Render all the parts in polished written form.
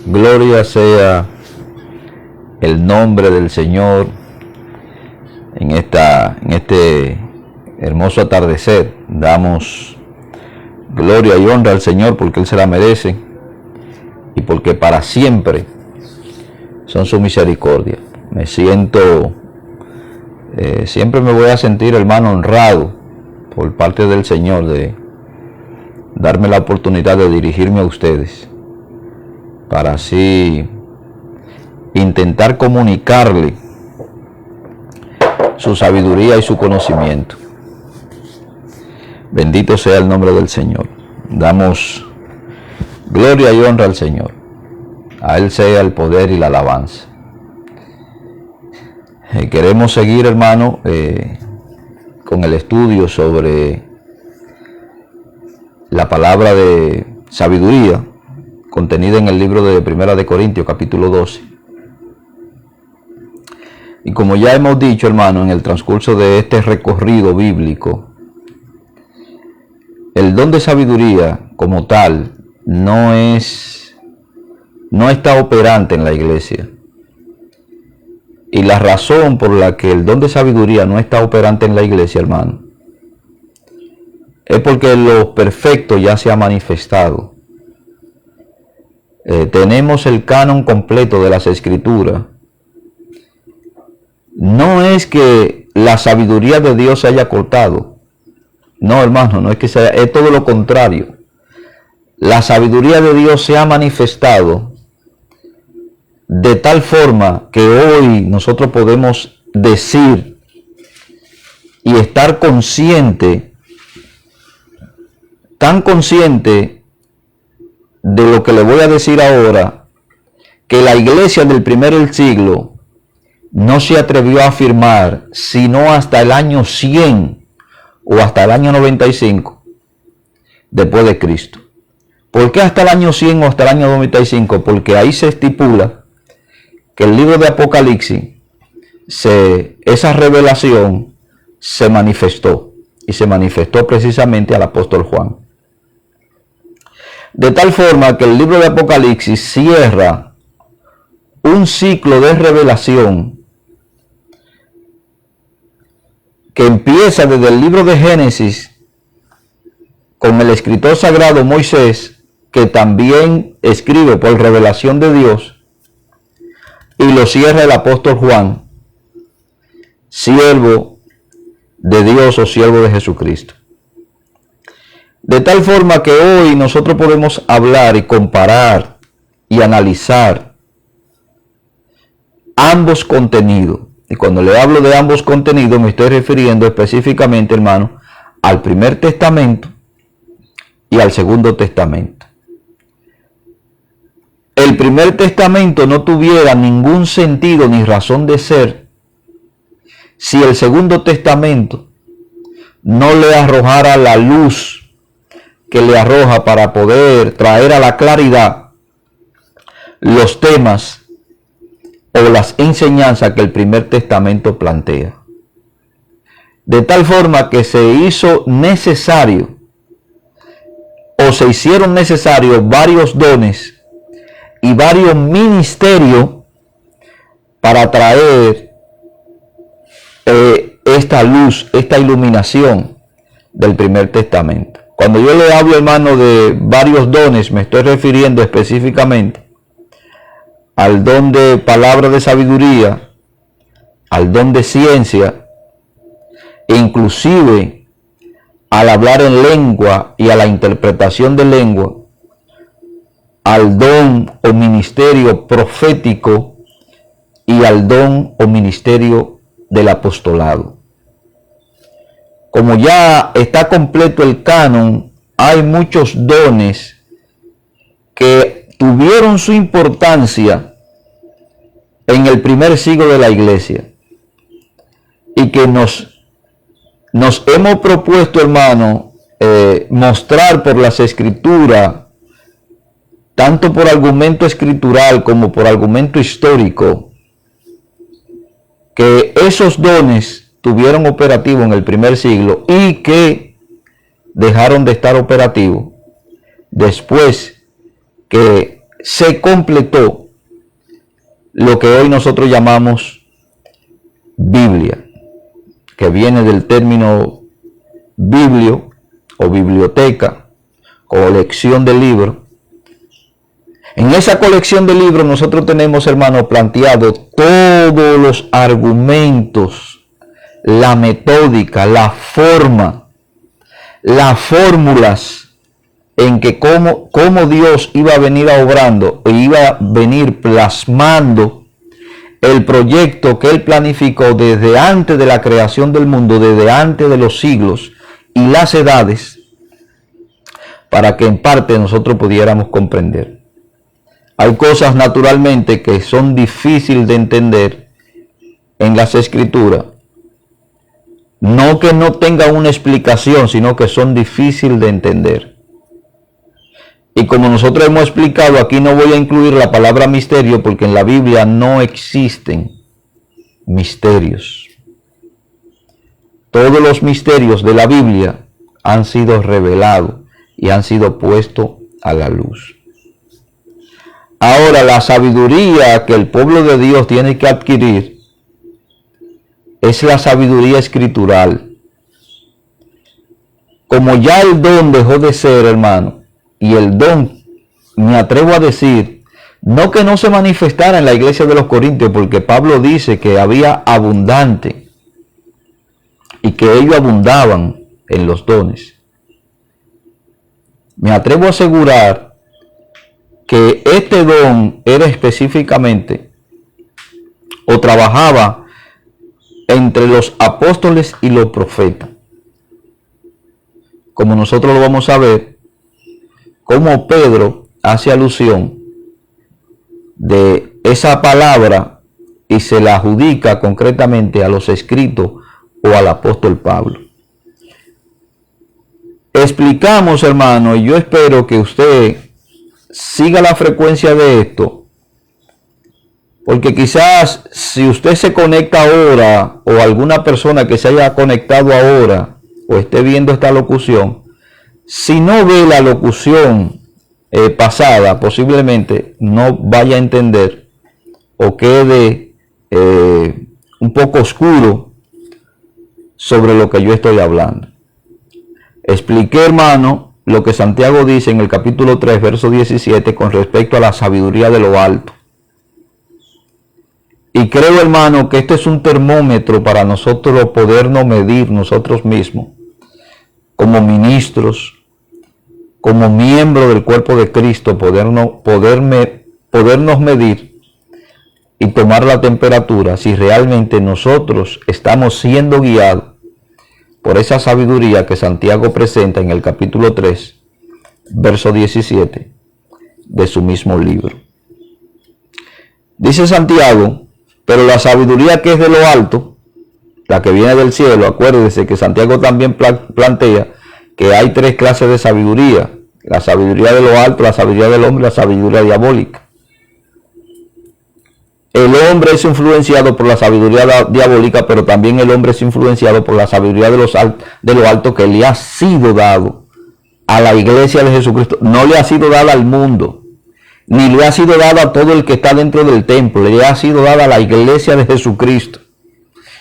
Gloria sea el nombre del Señor en este hermoso atardecer. Damos gloria y honra al Señor porque Él se la merece y porque para siempre son su misericordia. Me siento, siempre me voy a sentir, hermano, honrado por parte del Señor de darme la oportunidad de dirigirme a ustedes para así intentar comunicarle su sabiduría y su conocimiento. Bendito sea el nombre del Señor. Damos gloria y honra al Señor. A Él sea el poder y la alabanza. Queremos seguir, hermano, con el estudio sobre la palabra de sabiduría contenida en el libro de Primera de Corintios, capítulo 12. Y como ya hemos dicho, hermano, en el transcurso de este recorrido bíblico, el don de sabiduría como tal no está operante en la iglesia. Y la razón por la que el don de sabiduría no está operante en la iglesia, hermano, es porque lo perfecto ya se ha manifestado. Tenemos el canon completo de las Escrituras. No es que la sabiduría de Dios se haya cortado. No, hermano, no es que sea, es todo lo contrario. La sabiduría de Dios se ha manifestado de tal forma que hoy nosotros podemos decir y estar consciente, tan consciente de lo que le voy a decir ahora, que la iglesia del primer siglo no se atrevió a afirmar sino hasta el año 100 o hasta el año 95 después de Cristo. ¿Por qué hasta el año 100 o hasta el año 95? Porque ahí se estipula que el libro de Apocalipsis, esa revelación se manifestó, y se manifestó precisamente al apóstol Juan. De tal forma que el libro de Apocalipsis cierra un ciclo de revelación que empieza desde el libro de Génesis con el escritor sagrado Moisés, que también escribe por revelación de Dios, y lo cierra el apóstol Juan, siervo de Dios o siervo de Jesucristo. De tal forma que hoy nosotros podemos hablar y comparar y analizar ambos contenidos. Y cuando le hablo de ambos contenidos me estoy refiriendo específicamente, hermano, al Primer Testamento y al Segundo Testamento. El Primer Testamento no tuviera ningún sentido ni razón de ser si el Segundo Testamento no le arrojara la luz que le arroja para poder traer a la claridad los temas o las enseñanzas que el Primer Testamento plantea. De tal forma que se hizo necesario o se hicieron necesarios varios dones y varios ministerios para traer esta luz, esta iluminación del Primer Testamento. Cuando yo le hablo, hermano, de varios dones, me estoy refiriendo específicamente al don de palabra de sabiduría, al don de ciencia, e inclusive al hablar en lengua y a la interpretación de lengua, al don o ministerio profético y al don o ministerio del apostolado. Como ya está completo el canon, hay muchos dones que tuvieron su importancia en el primer siglo de la iglesia y que nos hemos propuesto, hermano, mostrar por las escrituras, tanto por argumento escritural como por argumento histórico, que esos dones tuvieron operativo en el primer siglo y que dejaron de estar operativos después que se completó lo que hoy nosotros llamamos Biblia, que viene del término biblio o biblioteca, colección de libros. En esa colección de libros nosotros tenemos, hermanos, planteado todos los argumentos, la metódica, la forma, las fórmulas en que cómo Dios iba a venir obrando e iba a venir plasmando el proyecto que Él planificó desde antes de la creación del mundo, desde antes de los siglos y las edades, para que en parte nosotros pudiéramos comprender. Hay cosas naturalmente que son difíciles de entender en las Escrituras. No que no tengan una explicación, sino que son difíciles de entender. Y como nosotros hemos explicado, aquí no voy a incluir la palabra misterio porque en la Biblia no existen misterios. Todos los misterios de la Biblia han sido revelados y han sido puestos a la luz. Ahora, la sabiduría que el pueblo de Dios tiene que adquirir es la sabiduría escritural. Como ya el don dejó de ser, hermano, y el don, me atrevo a decir, no que no se manifestara en la iglesia de los Corintios, porque Pablo dice que había abundante y que ellos abundaban en los dones. Me atrevo a asegurar que este don era específicamente o trabajaba entre los apóstoles y los profetas. Como nosotros lo vamos a ver, como Pedro hace alusión de esa palabra y se la adjudica concretamente a los escritos o al apóstol Pablo. Explicamos, hermano, y yo espero que usted siga la frecuencia de esto, porque quizás si usted se conecta ahora o alguna persona que se haya conectado ahora o esté viendo esta locución, si no ve la locución pasada, posiblemente no vaya a entender o quede un poco oscuro sobre lo que yo estoy hablando. Expliqué, hermano, lo que Santiago dice en el capítulo 3, verso 17, con respecto a la sabiduría de lo alto. Y creo, hermano, que este es un termómetro para nosotros podernos medir nosotros mismos, como ministros, como miembros del cuerpo de Cristo, podernos medir y tomar la temperatura si realmente nosotros estamos siendo guiados por esa sabiduría que Santiago presenta en el capítulo 3, verso 17 de su mismo libro. Dice Santiago, pero la sabiduría que es de lo alto, la que viene del cielo, acuérdese que Santiago también plantea que hay tres clases de sabiduría: la sabiduría de lo alto, la sabiduría del hombre y la sabiduría diabólica. El hombre es influenciado por la sabiduría diabólica, pero también el hombre es influenciado por la sabiduría de lo alto que le ha sido dado a la iglesia de Jesucristo. No le ha sido dada al mundo, ni le ha sido dada a todo el que está dentro del templo, le ha sido dada a la iglesia de Jesucristo.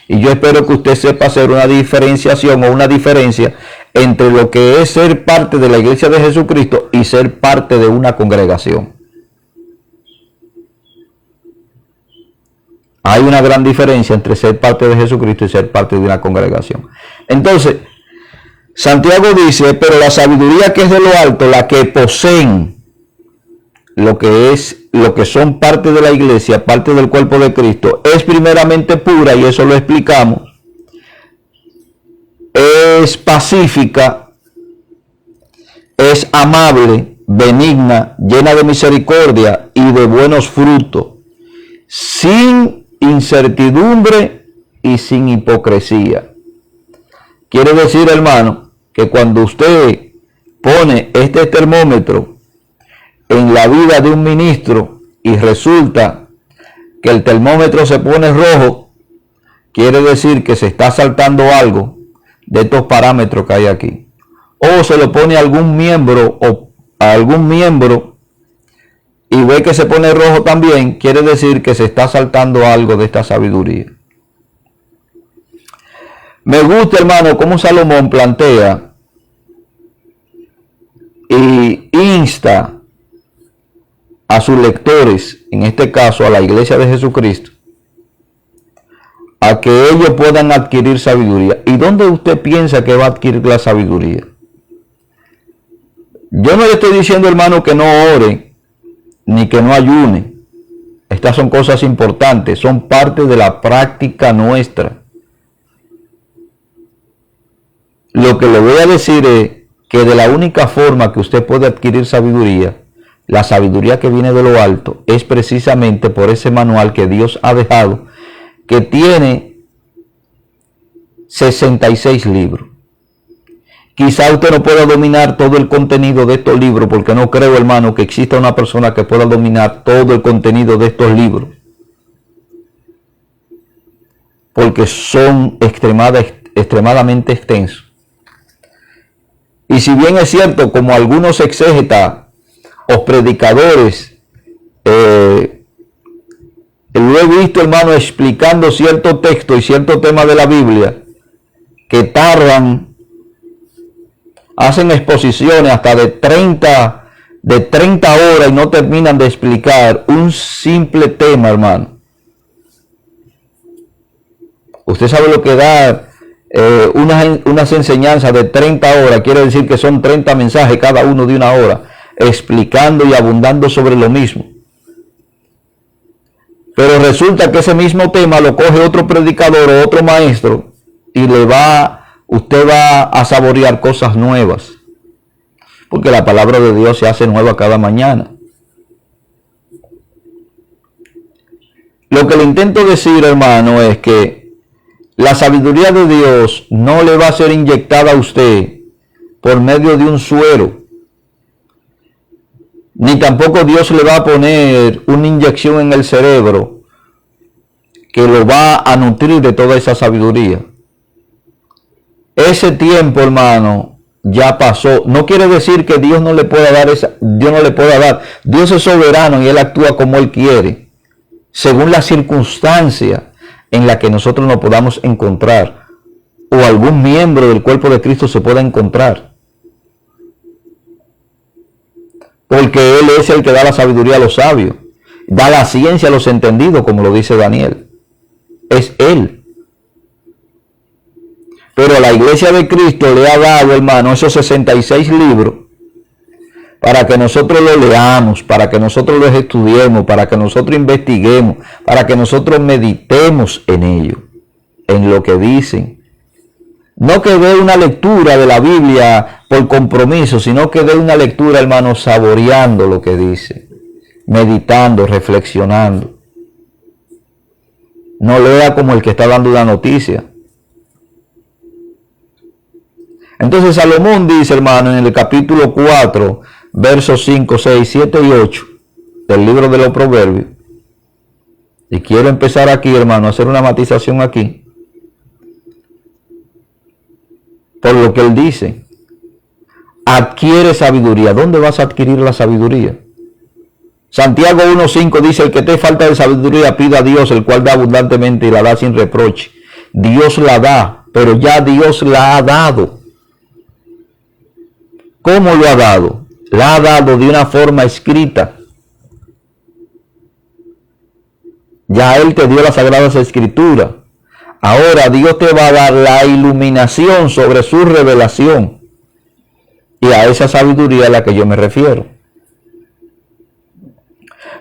Y yo espero que usted sepa hacer una diferenciación o una diferencia entre lo que es ser parte de la iglesia de Jesucristo y ser parte de una congregación. Hay una gran diferencia entre ser parte de Jesucristo y ser parte de una congregación. Entonces, Santiago dice, pero la sabiduría que es de lo alto, la que poseen lo que son parte de la iglesia, parte del cuerpo de Cristo, es primeramente pura, y eso lo explicamos, es pacífica, es amable, benigna, llena de misericordia y de buenos frutos, sin incertidumbre y sin hipocresía. Quiere decir, hermano, que cuando usted pone este termómetro en la vida de un ministro y resulta que el termómetro se pone rojo, quiere decir que se está saltando algo de estos parámetros que hay aquí. O se lo pone a algún miembro y ve que se pone rojo también, quiere decir que se está saltando algo de esta sabiduría. Me gusta, hermano, cómo Salomón plantea y insta a sus lectores, en este caso a la iglesia de Jesucristo, a que ellos puedan adquirir sabiduría. ¿Y dónde usted piensa que va a adquirir la sabiduría? Yo no le estoy diciendo, hermano, que no ore, ni que no ayune. Estas son cosas importantes, son parte de la práctica nuestra. Lo que le voy a decir es que de la única forma que usted puede adquirir sabiduría, la sabiduría que viene de lo alto, es precisamente por ese manual que Dios ha dejado, que tiene 66 libros. Quizá usted no pueda dominar todo el contenido de estos libros, porque no creo, hermano, que exista una persona que pueda dominar todo el contenido de estos libros, porque son extremadamente extensos. Y si bien es cierto, como algunos exégetas o predicadores, lo he visto, hermano, explicando cierto texto y cierto tema de la Biblia, que tardan, hacen exposiciones hasta de 30 horas y no terminan de explicar un simple tema, hermano. Usted sabe lo que da unas enseñanzas de 30 horas, quiere decir que son 30 mensajes cada uno de una hora, explicando y abundando sobre lo mismo. Pero resulta que ese mismo tema lo coge otro predicador o otro maestro y usted va a saborear cosas nuevas, porque la palabra de Dios se hace nueva cada mañana. Lo que le intento decir, hermano, es que la sabiduría de Dios no le va a ser inyectada a usted por medio de un suero, ni tampoco Dios le va a poner una inyección en el cerebro que lo va a nutrir de toda esa sabiduría. Ese tiempo, hermano, ya pasó. No quiere decir que Dios no le pueda dar Dios es soberano y Él actúa como Él quiere, según la circunstancia en la que nosotros nos podamos encontrar, o algún miembro del cuerpo de Cristo se pueda encontrar. Porque Él es el que da la sabiduría a los sabios, da la ciencia a los entendidos, como lo dice Daniel. Es Él. Pero a la iglesia de Cristo le ha dado, hermano, esos 66 libros para que nosotros los leamos, para que nosotros los estudiemos, para que nosotros investiguemos, para que nosotros meditemos en ello, en lo que dicen. No que dé una lectura de la Biblia por compromiso, sino que dé una lectura, hermano, saboreando lo que dice, meditando, reflexionando. No lea como el que está dando una noticia. Entonces Salomón dice, hermano, en el capítulo 4, versos 5, 6, 7 y 8 del libro de los Proverbios, y quiero empezar aquí, hermano, a hacer una matización aquí, por lo que él dice: adquiere sabiduría. ¿Dónde vas a adquirir la sabiduría? Santiago 1:5 dice: el que te falta de sabiduría, pida a Dios, el cual da abundantemente y la da sin reproche. Dios la da, pero ya Dios la ha dado. ¿Cómo lo ha dado? La ha dado de una forma escrita. Ya Él te dio las Sagradas Escrituras. Ahora Dios te va a dar la iluminación sobre su revelación. Y a esa sabiduría a la que yo me refiero.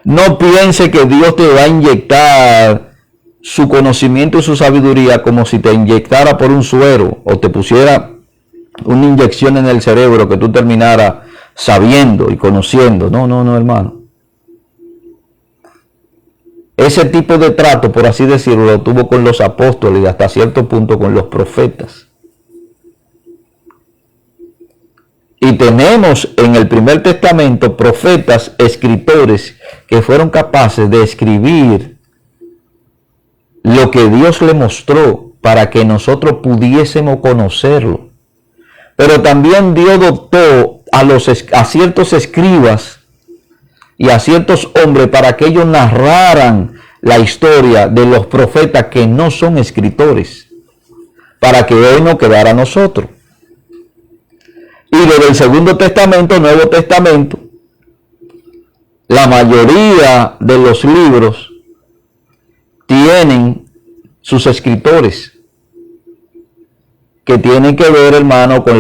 No piense que Dios te va a inyectar su conocimiento y su sabiduría como si te inyectara por un suero o te pusiera una inyección en el cerebro que tú terminaras sabiendo y conociendo. No, hermano. Ese tipo de trato, por así decirlo, lo tuvo con los apóstoles y hasta cierto punto con los profetas. Y tenemos en el Primer Testamento profetas, escritores que fueron capaces de escribir lo que Dios le mostró para que nosotros pudiésemos conocerlo. Pero también Dios dotó a ciertos escribas y a ciertos hombres para que ellos narraran la historia de los profetas que no son escritores, para que hoy no quedara a nosotros. Y desde el Segundo Testamento, Nuevo Testamento, la mayoría de los libros tienen sus escritores, que tienen que ver, hermano, con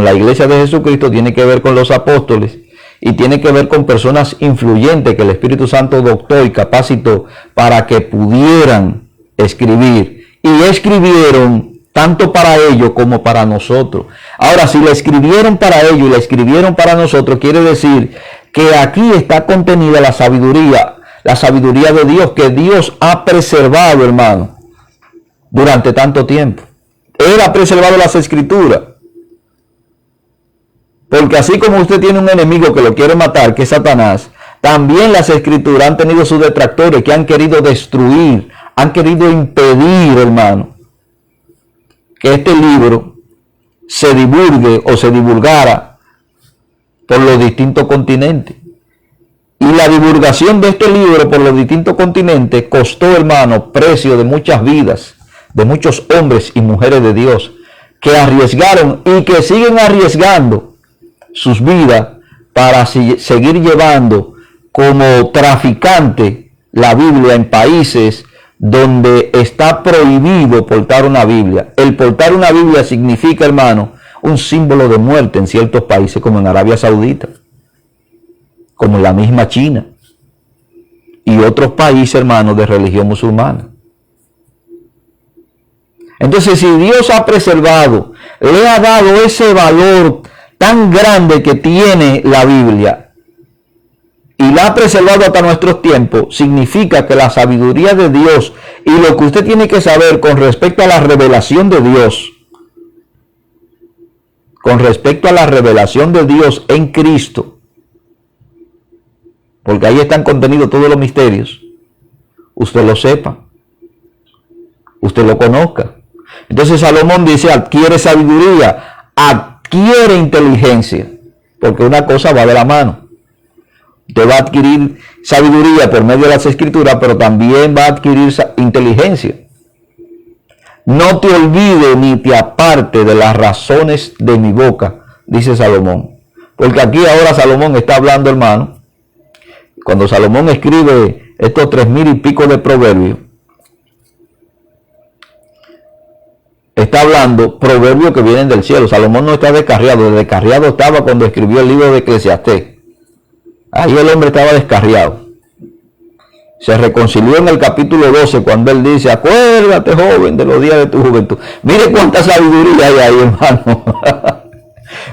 la iglesia de Jesucristo, tiene que ver con los apóstoles, y tiene que ver con personas influyentes que el Espíritu Santo dotó y capacitó para que pudieran escribir. Y escribieron tanto para ellos como para nosotros. Ahora, si la escribieron para ellos y la escribieron para nosotros, quiere decir que aquí está contenida la sabiduría de Dios, que Dios ha preservado, hermano, durante tanto tiempo. Él ha preservado las escrituras. Porque así como usted tiene un enemigo que lo quiere matar, que es Satanás, también las escrituras han tenido sus detractores que han querido destruir, han querido impedir, hermano, que este libro se divulgue o se divulgara por los distintos continentes. Y la divulgación de este libro por los distintos continentes costó, hermano, precio de muchas vidas, de muchos hombres y mujeres de Dios que arriesgaron y que siguen arriesgando sus vidas para seguir llevando como traficante la Biblia en países donde está prohibido portar una Biblia. El portar una Biblia significa, hermano, un símbolo de muerte en ciertos países, como en Arabia Saudita, como en la misma China y otros países, hermano, de religión musulmana. Entonces, si Dios ha preservado, le ha dado ese valor tan grande que tiene la Biblia y la ha preservado hasta nuestros tiempos, significa que la sabiduría de Dios y lo que usted tiene que saber con respecto a la revelación de Dios, con respecto a la revelación de Dios en Cristo, porque ahí están contenidos todos los misterios, usted lo sepa, usted lo conozca. Entonces Salomón dice, adquiere sabiduría, adquiere inteligencia, porque una cosa va de la mano. Usted va a adquirir sabiduría por medio de las escrituras, pero también va a adquirir inteligencia. No te olvides ni te aparte de las razones de mi boca, dice Salomón. Porque aquí ahora Salomón está hablando, hermano. Cuando Salomón escribe estos 3000 y pico de proverbios, está hablando proverbios que vienen del cielo. Salomón no está descarriado. El descarriado estaba cuando escribió el libro de Eclesiastés. Ahí el hombre estaba descarriado. Se reconcilió en el capítulo 12 cuando él dice, acuérdate, joven, de los días de tu juventud. Mire cuánta sabiduría hay ahí, hermano.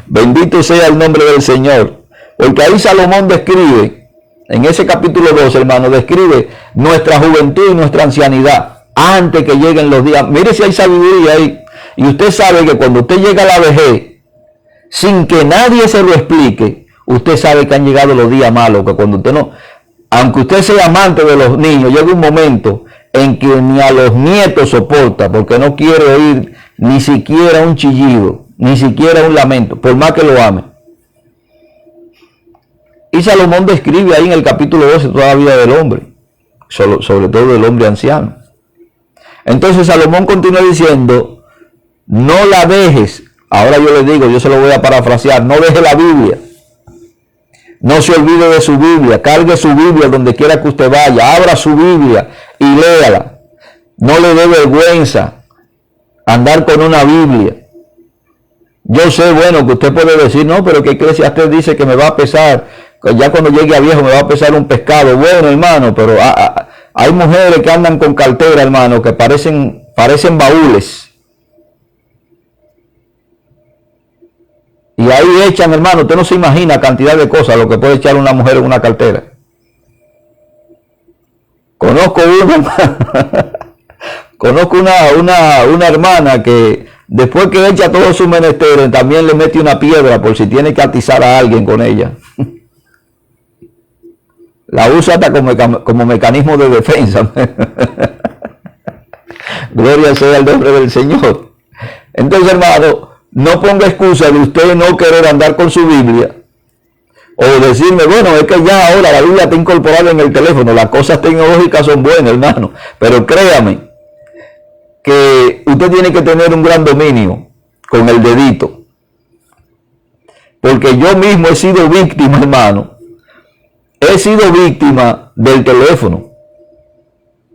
Bendito sea el nombre del Señor. Porque ahí Salomón describe, en ese capítulo 12, hermano, describe nuestra juventud y nuestra ancianidad antes que lleguen los días. Mire si hay sabiduría ahí. Y usted sabe que cuando usted llega a la vejez, sin que nadie se lo explique, usted sabe que han llegado los días malos, que cuando usted no, aunque usted sea amante de los niños, llega un momento en que ni a los nietos soporta, porque no quiere oír ni siquiera un chillido, ni siquiera un lamento, por más que lo ame. Y Salomón describe ahí en el capítulo 12 toda la vida del hombre, sobre todo del hombre anciano. Entonces Salomón continúa diciendo, no la dejes. Ahora yo le digo, yo se lo voy a parafrasear, no deje la Biblia. No se olvide de su Biblia, cargue su Biblia donde quiera que usted vaya, abra su Biblia y léala. No le dé vergüenza andar con una Biblia. Yo sé, bueno, que usted puede decir, no, pero que Eclesiastés dice que me va a pesar, que ya cuando llegue a viejo me va a pesar un pescado. Bueno, hermano, pero hay mujeres que andan con cartera, hermano, que parecen baúles. Y ahí echan, hermano, usted no se imagina cantidad de cosas lo que puede echar una mujer en una cartera. Conozco una hermana que después que echa todos sus menesteres, también le mete una piedra por si tiene que atizar a alguien con ella. La usa hasta como mecanismo de defensa. Gloria sea el nombre del Señor. Entonces, hermano, no ponga excusa de usted no querer andar con su Biblia O decirme, bueno, es que ya ahora la Biblia está incorporada en el teléfono. Las cosas tecnológicas son buenas, hermano. Pero créame que usted tiene que tener un gran dominio con el dedito. Porque yo mismo he sido víctima, hermano. He sido víctima del teléfono.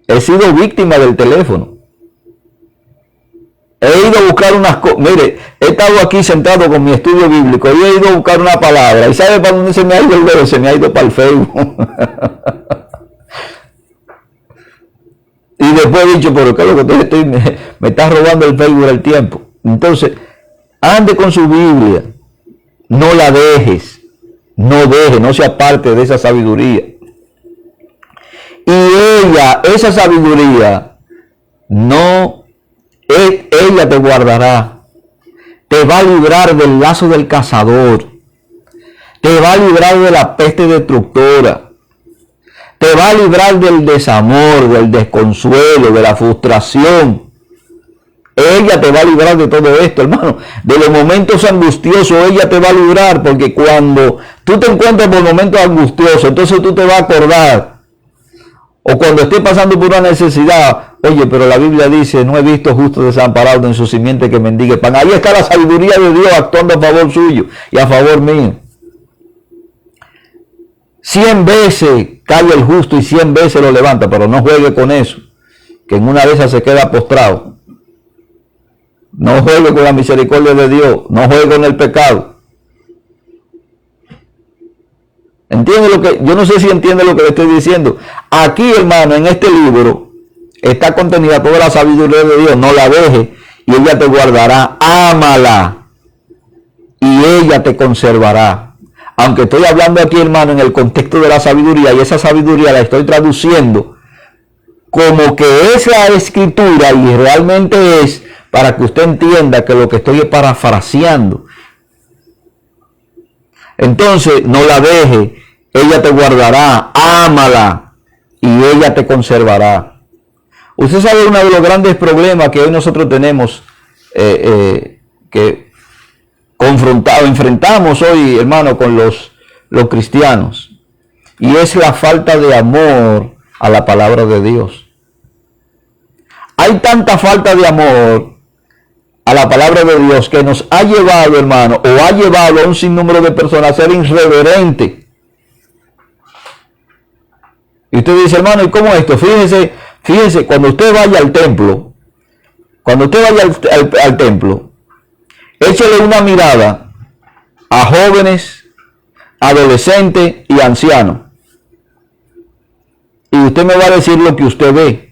He sido víctima del teléfono. He ido a buscar unas cosas. Mire, he estado aquí sentado con mi estudio bíblico y he ido a buscar una palabra. ¿Y sabe para dónde se me ha ido el dedo? Se me ha ido para el Facebook. Y después he dicho, pero ¿qué es lo que me está robando el Facebook el tiempo? Entonces, ande con su Biblia. No la dejes. No se aparte de esa sabiduría. Y esa sabiduría, ella te guardará, te va a librar del lazo del cazador, te va a librar de la peste destructora, te va a librar del desamor, del desconsuelo, de la frustración. Ella te va a librar de todo esto, hermano. De los momentos angustiosos, ella te va a librar, porque cuando tú te encuentres por momentos angustiosos, entonces tú te vas a acordar. O cuando estés pasando por una necesidad, oye, pero la Biblia dice, no he visto justo desamparado en su simiente que mendigue pan. Ahí está la sabiduría de Dios actuando a favor suyo y a favor mío. 100 veces cae el justo y 100 veces lo levanta, pero no juegue con eso, que en una de esas se queda postrado. No juegue con la misericordia de Dios, no juegue con el pecado. ¿Entiende lo que? Yo no sé si entiende lo que le estoy diciendo. Aquí, hermano, en este libro está contenida toda la sabiduría de Dios. No la deje y ella te guardará. Ámala y ella te conservará. Aunque estoy hablando aquí, hermano, en el contexto de la sabiduría, y esa sabiduría la estoy traduciendo como que es la escritura y realmente es para que usted entienda que lo que estoy es parafraseando. Entonces, no la deje, ella te guardará, ámala y ella te conservará. Usted sabe uno de los grandes problemas que hoy nosotros tenemos, que enfrentamos hoy, hermano, con los cristianos, y es la falta de amor a la palabra de Dios. Hay tanta falta de amor a la palabra de Dios que nos ha llevado, hermano, o ha llevado a un sinnúmero de personas a ser irreverente. Y usted dice, hermano, ¿y cómo esto? Fíjese, cuando usted vaya al templo, al templo, échele una mirada a jóvenes, adolescentes y ancianos. Y usted me va a decir lo que usted ve.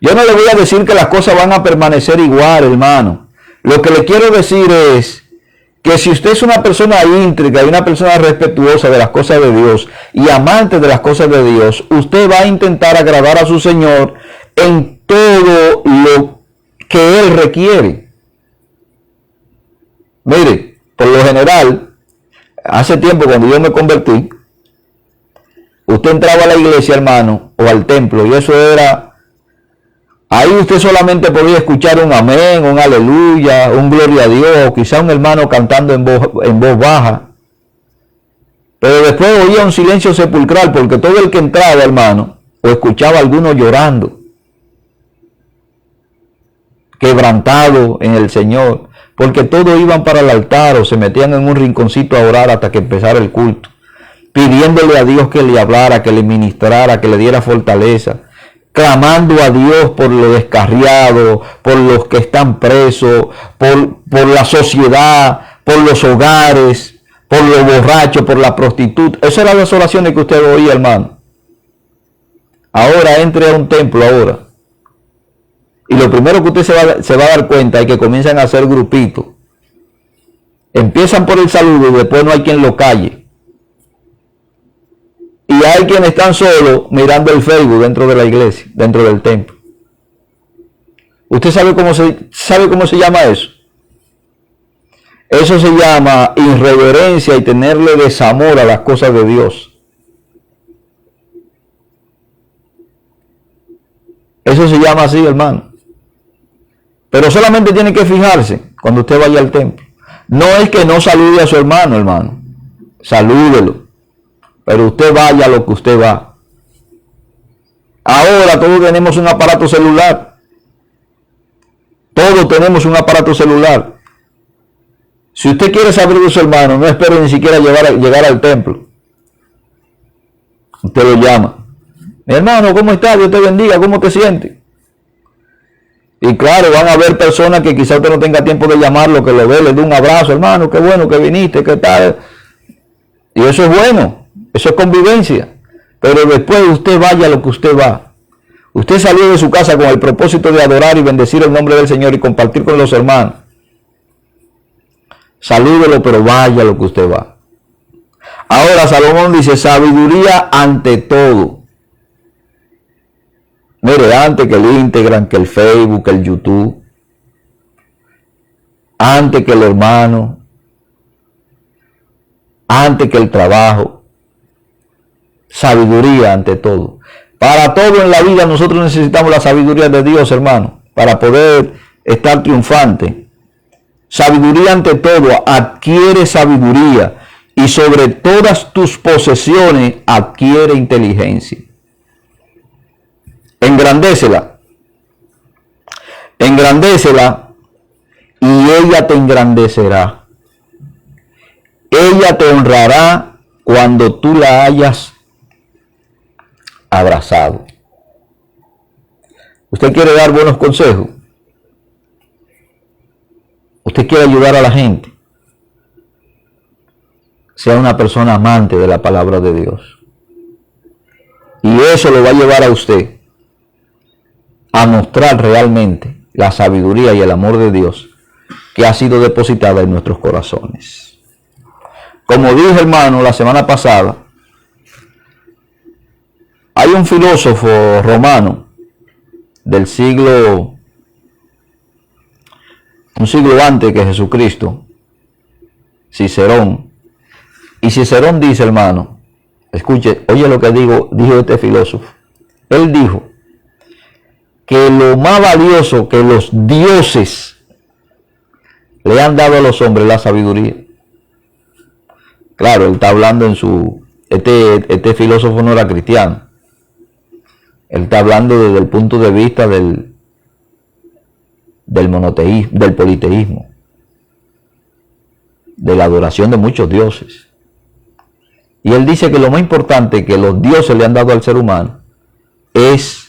Yo no le voy a decir que las cosas van a permanecer igual, hermano. Lo que le quiero decir es que si usted es una persona íntegra y una persona respetuosa de las cosas de Dios y amante de las cosas de Dios, usted va a intentar agradar a su Señor en todo lo que Él requiere. Mire, por lo general, hace tiempo cuando yo me convertí, usted entraba a la iglesia, hermano, o al templo, y eso era... Ahí usted solamente podía escuchar un amén, un aleluya, un gloria a Dios, o quizá un hermano cantando en voz baja. Pero después oía un silencio sepulcral, porque todo el que entraba, hermano, o escuchaba a alguno llorando, quebrantado en el Señor, porque todos iban para el altar o se metían en un rinconcito a orar hasta que empezara el culto, pidiéndole a Dios que le hablara, que le ministrara, que le diera fortaleza, clamando a Dios por los descarriados, por los que están presos, por la sociedad, por los hogares, por los borrachos, por la prostituta. Esas eran las oraciones que usted oía, hermano. Ahora entre a un templo ahora. Y lo primero que usted se va a dar cuenta es que comienzan a hacer grupitos. Empiezan por el saludo y después no hay quien lo calle. Y hay quienes están solos mirando el Facebook dentro de la iglesia, dentro del templo. ¿Usted sabe cómo se llama eso? Eso se llama irreverencia y tenerle desamor a las cosas de Dios. Eso se llama así, hermano. Pero solamente tiene que fijarse cuando usted vaya al templo. No es que no salude a su hermano, hermano. Salúdelo. Pero usted vaya a lo que usted va. Ahora todos tenemos un aparato celular. Todos tenemos un aparato celular. Si usted quiere saber de su hermano, no espere ni siquiera llegar al templo. Usted lo llama. Mi hermano, ¿cómo estás? Dios te bendiga. ¿Cómo te sientes? Y claro, van a haber personas que quizás usted no tenga tiempo de llamarlo, que lo ve, le dé un abrazo, hermano, qué bueno que viniste, qué tal. Y eso es bueno, eso es convivencia. Pero después usted vaya a lo que usted va. Usted salió de su casa con el propósito de adorar y bendecir el nombre del Señor y compartir con los hermanos. Salúdelo, pero vaya a lo que usted va. Ahora Salomón dice, sabiduría ante todo. Mire, antes que el Instagram, que el Facebook, que el YouTube, antes que el hermano, antes que el trabajo, sabiduría ante todo. Para todo en la vida nosotros necesitamos la sabiduría de Dios, hermano, para poder estar triunfante. Sabiduría ante todo, adquiere sabiduría y sobre todas tus posesiones adquiere inteligencia. Engrandécela. Engrandécela y ella te engrandecerá. Ella te honrará cuando tú la hayas abrazado. ¿Usted quiere dar buenos consejos? ¿Usted quiere ayudar a la gente? Sea una persona amante de la palabra de Dios. Y eso lo va a llevar a usted a mostrar realmente la sabiduría y el amor de Dios que ha sido depositada en nuestros corazones. Como dije, hermano, la semana pasada, hay un filósofo romano del siglo, un siglo antes que Jesucristo, Cicerón. Y Cicerón dice, hermano, escuche, oye lo que dijo este filósofo. Él dijo que lo más valioso que los dioses le han dado a los hombres es la sabiduría. Claro, él está hablando en su... Este filósofo no era cristiano. Él está hablando desde el punto de vista del monoteísmo, del politeísmo, de la adoración de muchos dioses. Y él dice que lo más importante que los dioses le han dado al ser humano es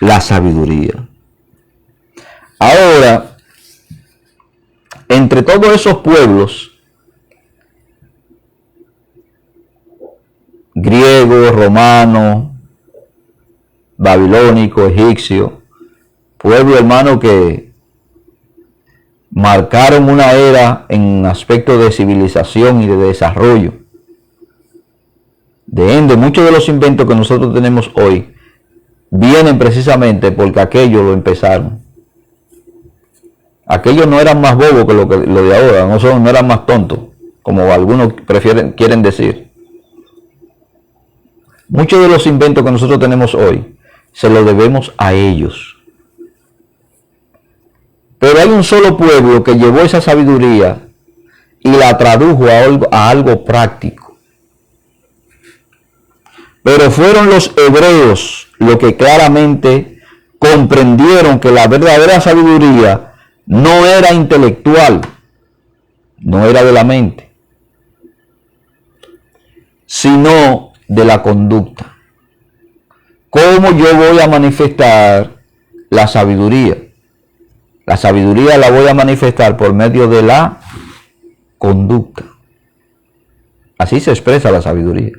la sabiduría. Ahora, entre todos esos pueblos, griego, romano, babilónico, egipcio, pueblo, hermano, que marcaron una era en aspecto de civilización y de desarrollo. De ende, muchos de los inventos que nosotros tenemos hoy vienen precisamente porque aquellos lo empezaron. Aquellos no eran más bobos que lo de ahora, no eran más tontos, como algunos quieren decir. Muchos de los inventos que nosotros tenemos hoy se los debemos a ellos. Pero hay un solo pueblo que llevó esa sabiduría y la tradujo a algo práctico. Pero fueron los hebreos los que claramente comprendieron que la verdadera sabiduría no era intelectual, no era de la mente, sino de la conducta. ¿Cómo yo voy a manifestar la sabiduría? La sabiduría la voy a manifestar por medio de la conducta. Así se expresa la sabiduría.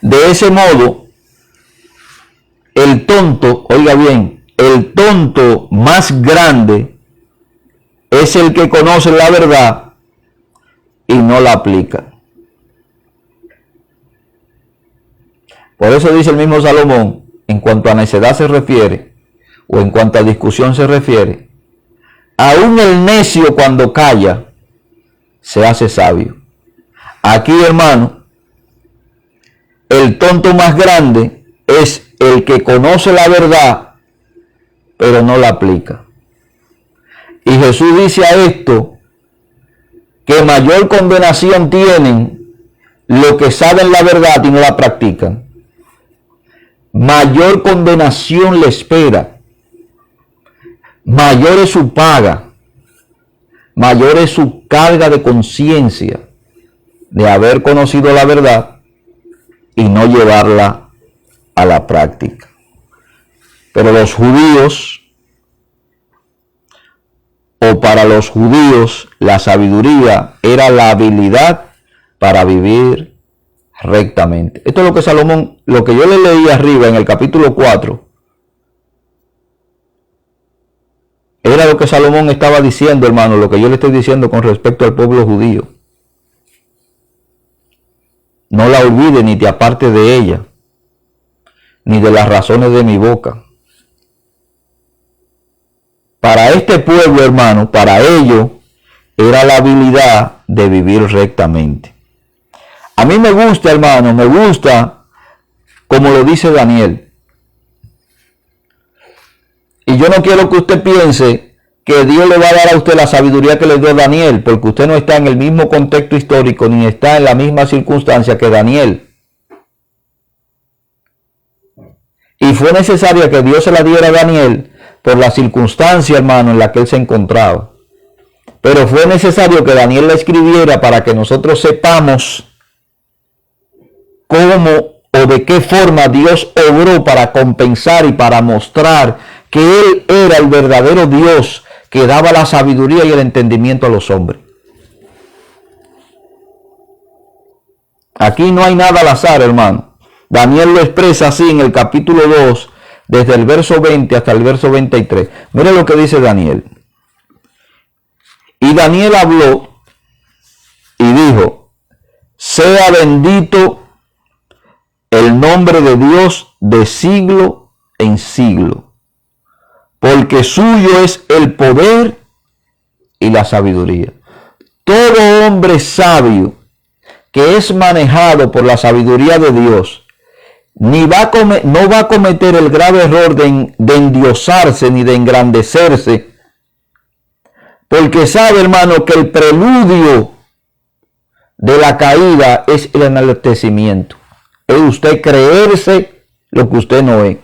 De ese modo, el tonto, oiga bien, el tonto más grande es el que conoce la verdad y no la aplica. Por eso dice el mismo Salomón, en cuanto a necedad se refiere, o en cuanto a discusión se refiere, aún el necio cuando calla se hace sabio. Aquí, hermano, el tonto más grande es el que conoce la verdad, pero no la aplica. Y Jesús dice a esto que mayor condenación tienen los que saben la verdad y no la practican. Mayor condenación le espera. Mayor es su paga. Mayor es su carga de conciencia de haber conocido la verdad y no llevarla a la práctica. Pero los judíos, o para los judíos, la sabiduría era la habilidad para vivir rectamente. Esto es lo que Salomón, lo que yo le leí arriba en el capítulo 4, era lo que Salomón estaba diciendo, hermano, lo que yo le estoy diciendo con respecto al pueblo judío. No la olvides ni te apartes de ella, ni de las razones de mi boca. Para este pueblo, hermano, para ellos, era la habilidad de vivir rectamente. A mí me gusta, hermano, me gusta como lo dice Daniel. Y yo no quiero que usted piense que Dios le va a dar a usted la sabiduría que le dio Daniel, porque usted no está en el mismo contexto histórico, ni está en la misma circunstancia que Daniel. Y fue necesario que Dios se la diera a Daniel por la circunstancia, hermano, en la que él se encontraba. Pero fue necesario que Daniel la escribiera para que nosotros sepamos cómo o de qué forma Dios obró para compensar y para mostrar que Él era el verdadero Dios que daba la sabiduría y el entendimiento a los hombres. Aquí no hay nada al azar, hermano. Daniel lo expresa así en el capítulo 2, desde el verso 20 hasta el verso 23. Mire lo que dice Daniel. Y Daniel habló y dijo: sea bendito el nombre de Dios de siglo en siglo, porque suyo es el poder y la sabiduría. Todo hombre sabio que es manejado por la sabiduría de Dios no va a cometer el grave error de endiosarse ni de engrandecerse, porque sabe, hermano, que el preludio de la caída es el enaltecimiento. Es usted creerse lo que usted no es.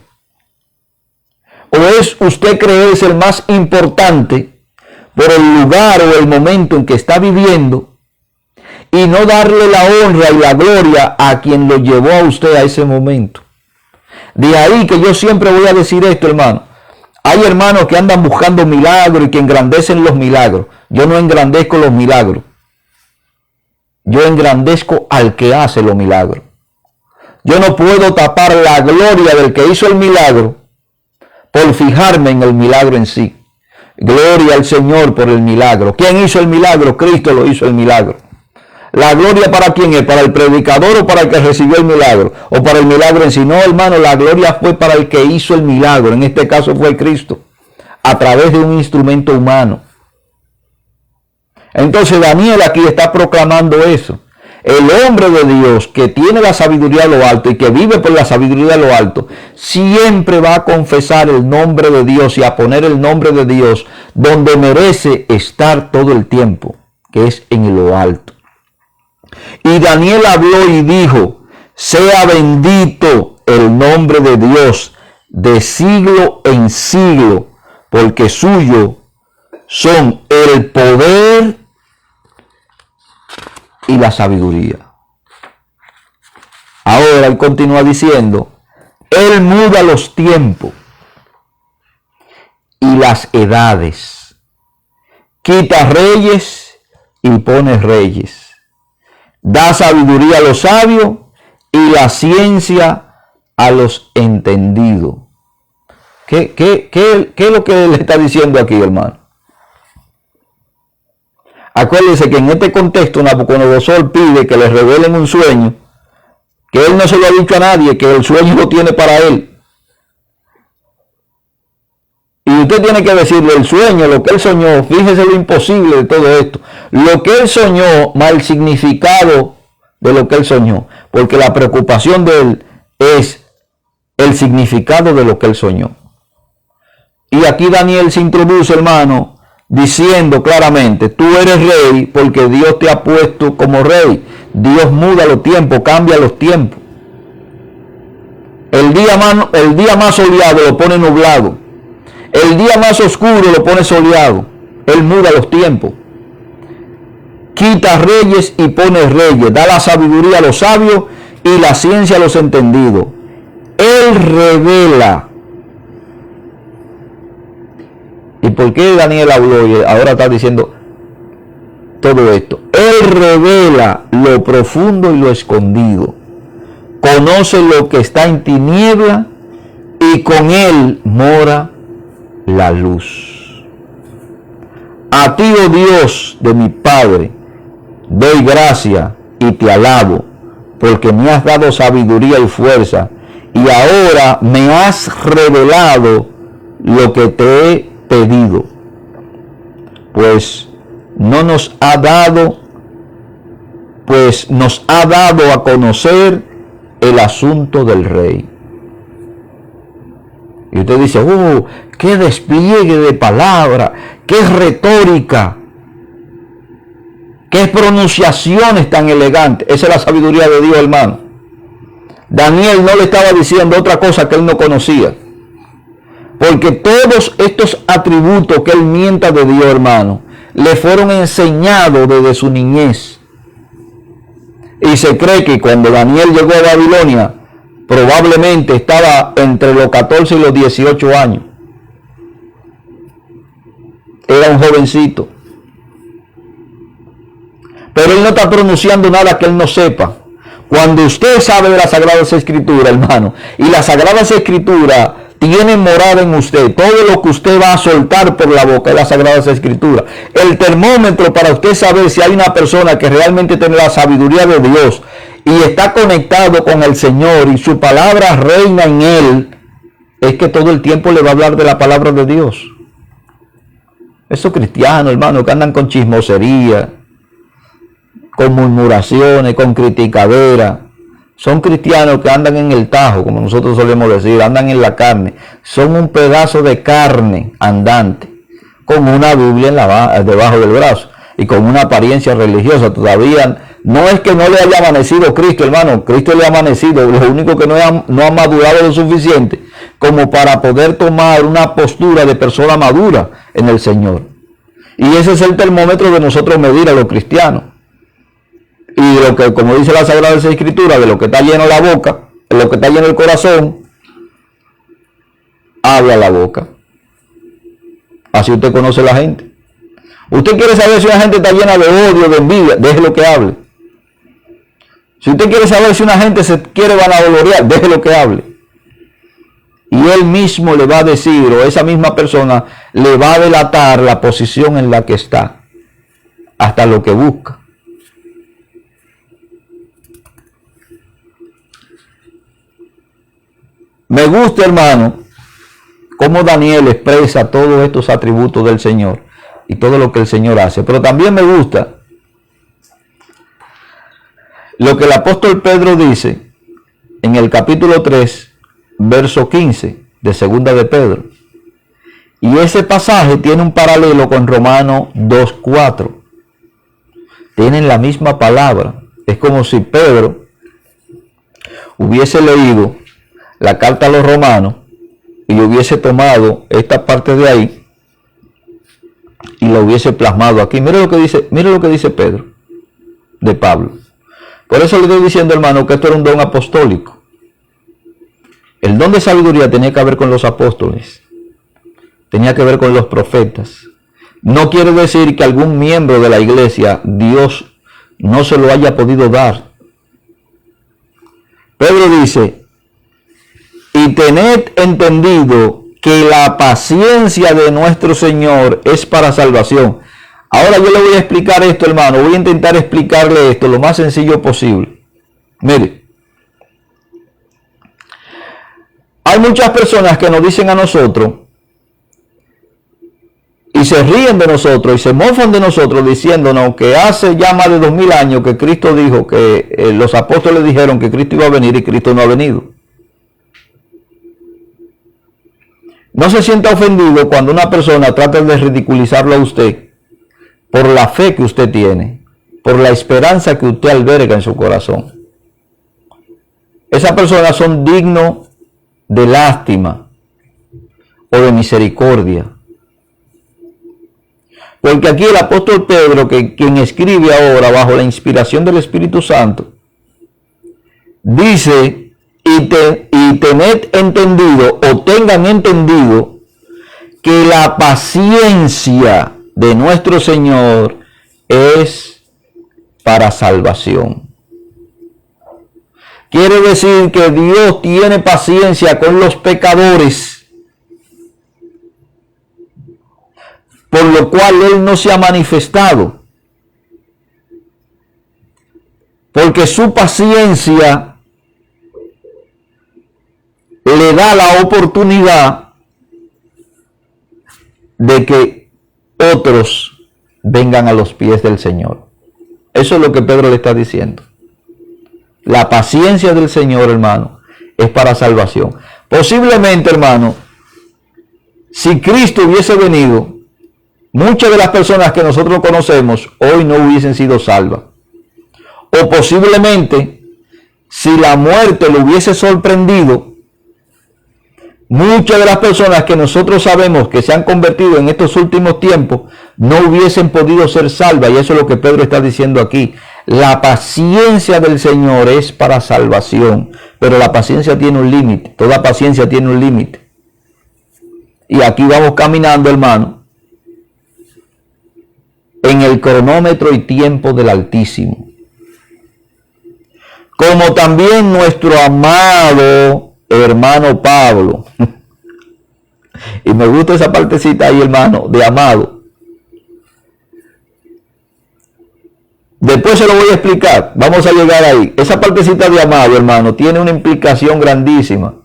O es usted creerse el más importante por el lugar o el momento en que está viviendo y no darle la honra y la gloria a quien lo llevó a usted a ese momento. De ahí que yo siempre voy a decir esto, hermano. Hay hermanos que andan buscando milagros y que engrandecen los milagros. Yo no engrandezco los milagros. Yo engrandezco al que hace los milagros. Yo no puedo tapar la gloria del que hizo el milagro por fijarme en el milagro en sí. Gloria al Señor por el milagro. ¿Quién hizo el milagro? Cristo lo hizo el milagro. ¿La gloria para quién es? ¿Para el predicador o para el que recibió el milagro? ¿O para el milagro en sí? No, hermano, la gloria fue para el que hizo el milagro. En este caso fue Cristo, a través de un instrumento humano. Entonces Daniel aquí está proclamando eso. El hombre de Dios que tiene la sabiduría de lo alto y que vive por la sabiduría de lo alto, siempre va a confesar el nombre de Dios y a poner el nombre de Dios donde merece estar todo el tiempo, que es en lo alto. Y Daniel habló y dijo: sea bendito el nombre de Dios de siglo en siglo, porque suyo son el poder y la sabiduría. Ahora él continúa diciendo: él muda los tiempos y las edades, quita reyes y pone reyes, da sabiduría a los sabios y la ciencia a los entendidos. ¿Qué es lo que él está diciendo aquí, hermano? Acuérdense que en este contexto Nabucodonosor pide que le revelen un sueño, que él no se lo ha dicho a nadie, que el sueño lo tiene para él. Y usted tiene que decirle el sueño, lo que él soñó. Fíjese lo imposible de todo esto. Lo que él soñó, mal significado de lo que él soñó. Porque la preocupación de él es el significado de lo que él soñó. Y aquí Daniel se introduce, hermano, diciendo claramente, tú eres rey porque Dios te ha puesto como rey. Dios muda los tiempos, cambia los tiempos. El día más soleado lo pone nublado. El día más oscuro lo pone soleado. Él muda los tiempos. Quita reyes y pone reyes. Da la sabiduría a los sabios y la ciencia a los entendidos. Él revela. ¿Y por qué Daniel habló y ahora está diciendo todo esto? Él revela lo profundo y lo escondido. Conoce lo que está en tiniebla y con él mora la luz. A ti, oh Dios de mi Padre, doy gracia y te alabo, porque me has dado sabiduría y fuerza, y ahora me has revelado lo que te he pedido, pues nos ha dado a conocer el asunto del rey. Y usted dice, qué despliegue de palabra, qué retórica, qué pronunciaciones tan elegantes. Esa es la sabiduría de Dios, hermano. Daniel no le estaba diciendo otra cosa que él no conocía. Porque todos estos atributos que él mienta de Dios, hermano, le fueron enseñados desde su niñez. Y se cree que cuando Daniel llegó a Babilonia, probablemente estaba entre los 14 y los 18 años. Era un jovencito. Pero él no está pronunciando nada que él no sepa. Cuando usted sabe de las Sagradas Escrituras, hermano, y las Sagradas Escrituras tienen morada en usted, todo lo que usted va a soltar por la boca es las Sagradas Escrituras. El termómetro para usted saber si hay una persona que realmente tiene la sabiduría de Dios y está conectado con el Señor y su palabra reina en él, es que todo el tiempo le va a hablar de la palabra de Dios. Esos cristianos, hermano, que andan con chismosería, con murmuraciones, con criticadera, son cristianos que andan en el tajo, como nosotros solemos decir, andan en la carne. Son un pedazo de carne andante, con una Biblia debajo del brazo y con una apariencia religiosa. Todavía no es que no le haya amanecido Cristo, hermano. Cristo le ha amanecido. Lo único que no ha madurado lo suficiente como para poder tomar una postura de persona madura en el Señor. Y ese es el termómetro de nosotros medir a los cristianos. Y lo que, como dice la Sagrada Escritura, de lo que está lleno la boca, de lo que está lleno el corazón, habla la boca. Así usted conoce a la gente. Usted quiere saber si una gente está llena de odio, de envidia, déjelo que hable. Si usted quiere saber si una gente se quiere vanagloriar, déjelo que hable. Y él mismo le va a decir, o esa misma persona le va a delatar la posición en la que está, hasta lo que busca. Me gusta, hermano, cómo Daniel expresa todos estos atributos del Señor y todo lo que el Señor hace. Pero también me gusta lo que el apóstol Pedro dice en el capítulo 3, verso 15 de Segunda de Pedro. Y ese pasaje tiene un paralelo con Romanos 2:4. Tienen la misma palabra. Es como si Pedro hubiese leído la carta a los romanos y hubiese tomado esta parte de ahí y la hubiese plasmado aquí. Mire lo que dice Pedro de Pablo. Por eso le estoy diciendo, hermano, que esto era un don apostólico. El don de sabiduría tenía que ver con los apóstoles, tenía que ver con los profetas. No quiere decir que algún miembro de la iglesia Dios no se lo haya podido dar. Pedro dice: y tened entendido que la paciencia de nuestro Señor es para salvación. Ahora yo le voy a explicar esto, hermano. Voy a intentar explicarle esto lo más sencillo posible. Mire, hay muchas personas que nos dicen a nosotros y se ríen de nosotros y se mofan de nosotros diciéndonos que hace ya más de 2000 años que Cristo dijo que los apóstoles dijeron que Cristo iba a venir y Cristo no ha venido. No se sienta ofendido cuando una persona trata de ridiculizarlo a usted por la fe que usted tiene, por la esperanza que usted alberga en su corazón. Esas personas son dignos de lástima o de misericordia. Porque aquí el apóstol Pedro, quien escribe ahora bajo la inspiración del Espíritu Santo, dice, y tened entendido, o tengan entendido, que la paciencia de nuestro Señor es para salvación. Quiere decir que Dios tiene paciencia con los pecadores, por lo cual Él no se ha manifestado. Porque su paciencia le da la oportunidad de que otros vengan a los pies del Señor. Eso es lo que Pedro le está diciendo. La paciencia del Señor, hermano, es para salvación. Posiblemente, hermano, si Cristo hubiese venido, muchas de las personas que nosotros conocemos hoy no hubiesen sido salvas. O posiblemente, si la muerte lo hubiese sorprendido, muchas de las personas que nosotros sabemos que se han convertido en estos últimos tiempos no hubiesen podido ser salvas. Y eso es lo que Pedro está diciendo aquí. La paciencia del Señor es para salvación, pero la paciencia tiene un límite. Toda paciencia tiene un límite. Y aquí vamos caminando, hermano, en el cronómetro y tiempo del Altísimo. Como también nuestro amado hermano Pablo. Y me gusta esa partecita ahí, hermano, de amado. Después se lo voy a explicar. Vamos a llegar ahí. Esa partecita de amado, hermano, tiene una implicación grandísima.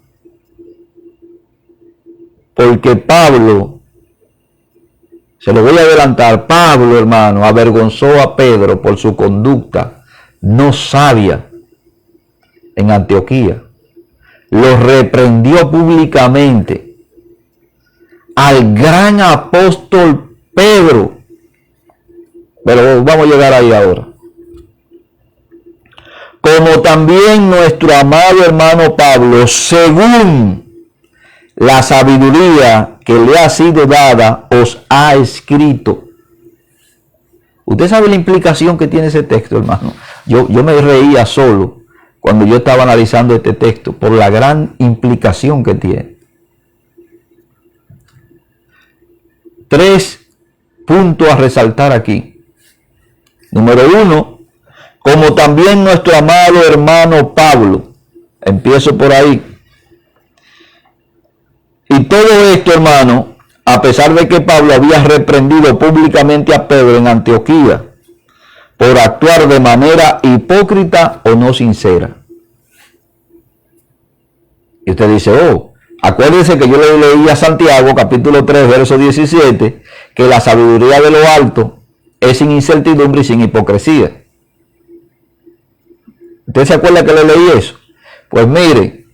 Porque Pablo, se lo voy a adelantar, Pablo, hermano, avergonzó a Pedro por su conducta no sabia en Antioquía. Lo reprendió públicamente al gran apóstol Pedro. Pero vamos a llegar ahí ahora. Como también nuestro amado hermano Pablo, según la sabiduría que le ha sido dada, os ha escrito. Usted sabe la implicación que tiene ese texto, hermano. Yo me reía solo cuando yo estaba analizando este texto, por la gran implicación que tiene. 3 puntos a resaltar aquí. Número 1, como también nuestro amado hermano Pablo. Empiezo por ahí. Y todo esto, hermano, a pesar de que Pablo había reprendido públicamente a Pedro en Antioquía por actuar de manera hipócrita o no sincera. Y usted dice, acuérdense que yo le leí a Santiago, capítulo 3, verso 17, que la sabiduría de lo alto es sin incertidumbre y sin hipocresía. ¿Usted se acuerda que le leí eso? Pues mire,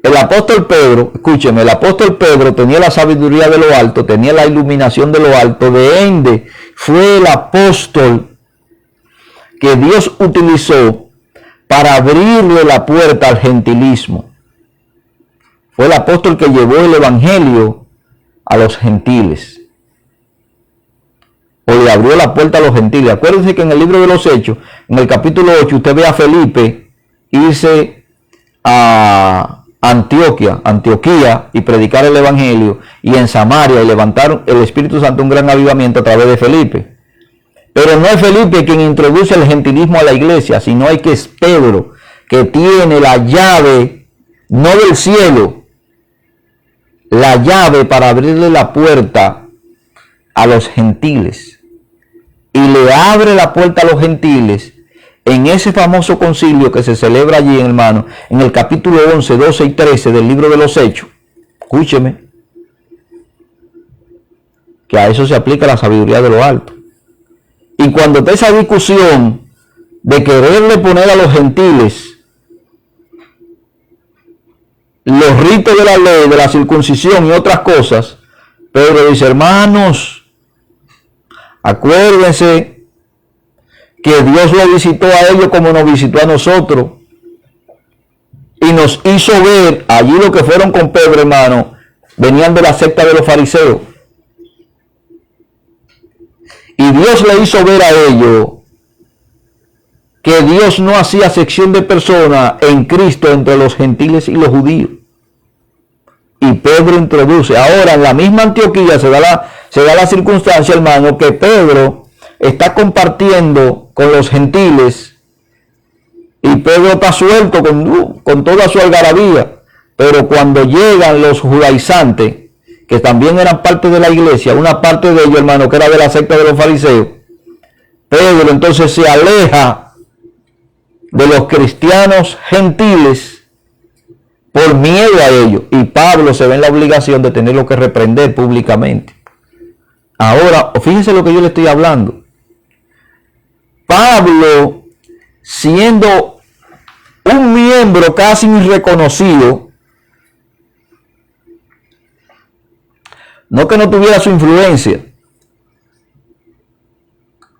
el apóstol Pedro, escúcheme, el apóstol Pedro tenía la sabiduría de lo alto, tenía la iluminación de lo alto, de ende fue el apóstol que Dios utilizó para abrirle la puerta al gentilismo. Fue el apóstol que llevó el evangelio a los gentiles. O le abrió la puerta a los gentiles. Acuérdense que en el libro de los Hechos, en el capítulo 8, usted ve a Felipe irse a Antioquía y predicar el evangelio, y en Samaria y levantar el Espíritu Santo un gran avivamiento a través de Felipe. Pero no es Felipe quien introduce el gentilismo a la iglesia, sino que es Pedro, que tiene la llave, no del cielo, la llave para abrirle la puerta a los gentiles. Y le abre la puerta a los gentiles en ese famoso concilio que se celebra allí, hermano, en el capítulo 11, 12 y 13 del libro de los Hechos. Escúcheme, que a eso se aplica la sabiduría de lo alto. Y cuando está esa discusión de quererle poner a los gentiles los ritos de la ley, de la circuncisión y otras cosas, Pedro dice, hermanos, acuérdense que Dios lo visitó a ellos como nos visitó a nosotros. Y nos hizo ver, allí los que fueron con Pedro, hermano, venían de la secta de los fariseos. Y Dios le hizo ver a ellos que Dios no hacía acepción de personas en Cristo entre los gentiles y los judíos. Y Pedro introduce, ahora en la misma Antioquía se da la circunstancia, hermano, que Pedro está compartiendo con los gentiles y Pedro está suelto con toda su algarabía, pero cuando llegan los judaizantes, que también eran parte de la iglesia, una parte de ellos, hermano, que era de la secta de los fariseos, Pedro entonces se aleja de los cristianos gentiles por miedo a ellos, y Pablo se ve en la obligación de tenerlo que reprender públicamente. Ahora, fíjense lo que yo le estoy hablando. Pablo, siendo un miembro casi irreconocido, no que no tuviera su influencia,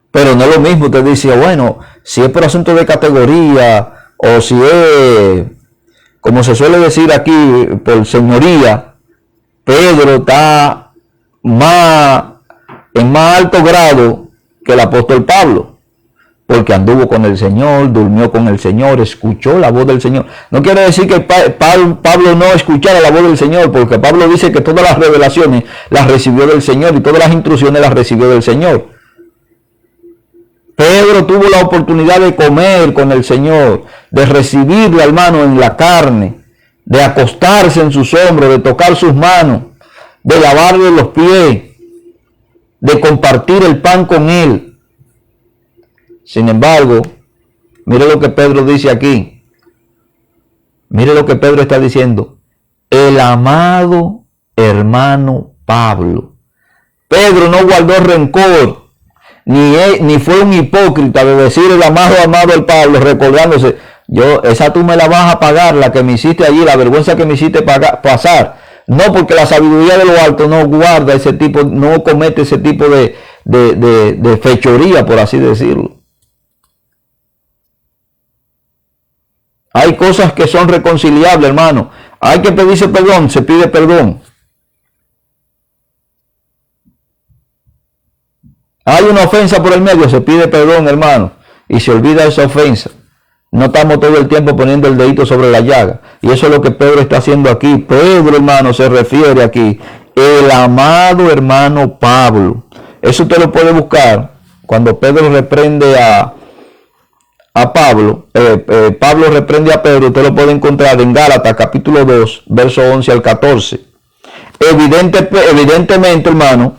pero no es lo mismo. Usted dice, bueno, si es por asunto de categoría, o si es, como se suele decir aquí, por señoría, Pedro está en más alto grado que el apóstol Pablo, porque anduvo con el Señor, durmió con el Señor, escuchó la voz del Señor. No quiere decir que Pablo no escuchara la voz del Señor, porque Pablo dice que todas las revelaciones las recibió del Señor y todas las instrucciones las recibió del Señor. Pedro tuvo la oportunidad de comer con el Señor, de recibirle, hermano, en la carne, de acostarse en sus hombros, de tocar sus manos, de lavarle los pies, de compartir el pan con él. Sin embargo, mire lo que Pedro dice aquí. Mire lo que Pedro está diciendo. El amado hermano Pablo. Pedro no guardó rencor, ni fue un hipócrita de decir el amado el Pablo, recordándose, esa tú me la vas a pagar, la que me hiciste allí, la vergüenza que me hiciste pasar. No, porque la sabiduría de lo alto no guarda ese tipo, no comete ese tipo de fechoría, por así decirlo. Hay cosas que son reconciliables, hermano. Hay que pedirse perdón, se pide perdón. Hay una ofensa por el medio, se pide perdón, hermano. Y se olvida esa ofensa. No estamos todo el tiempo poniendo el dedito sobre la llaga. Y eso es lo que Pedro está haciendo aquí. Pedro, hermano, se refiere aquí. El amado hermano Pablo. Eso usted lo puede buscar cuando Pedro reprende a Pablo, Pablo reprende a Pedro. Usted lo puede encontrar en Gálatas capítulo 2, verso 11 al 14. Evidentemente, hermano,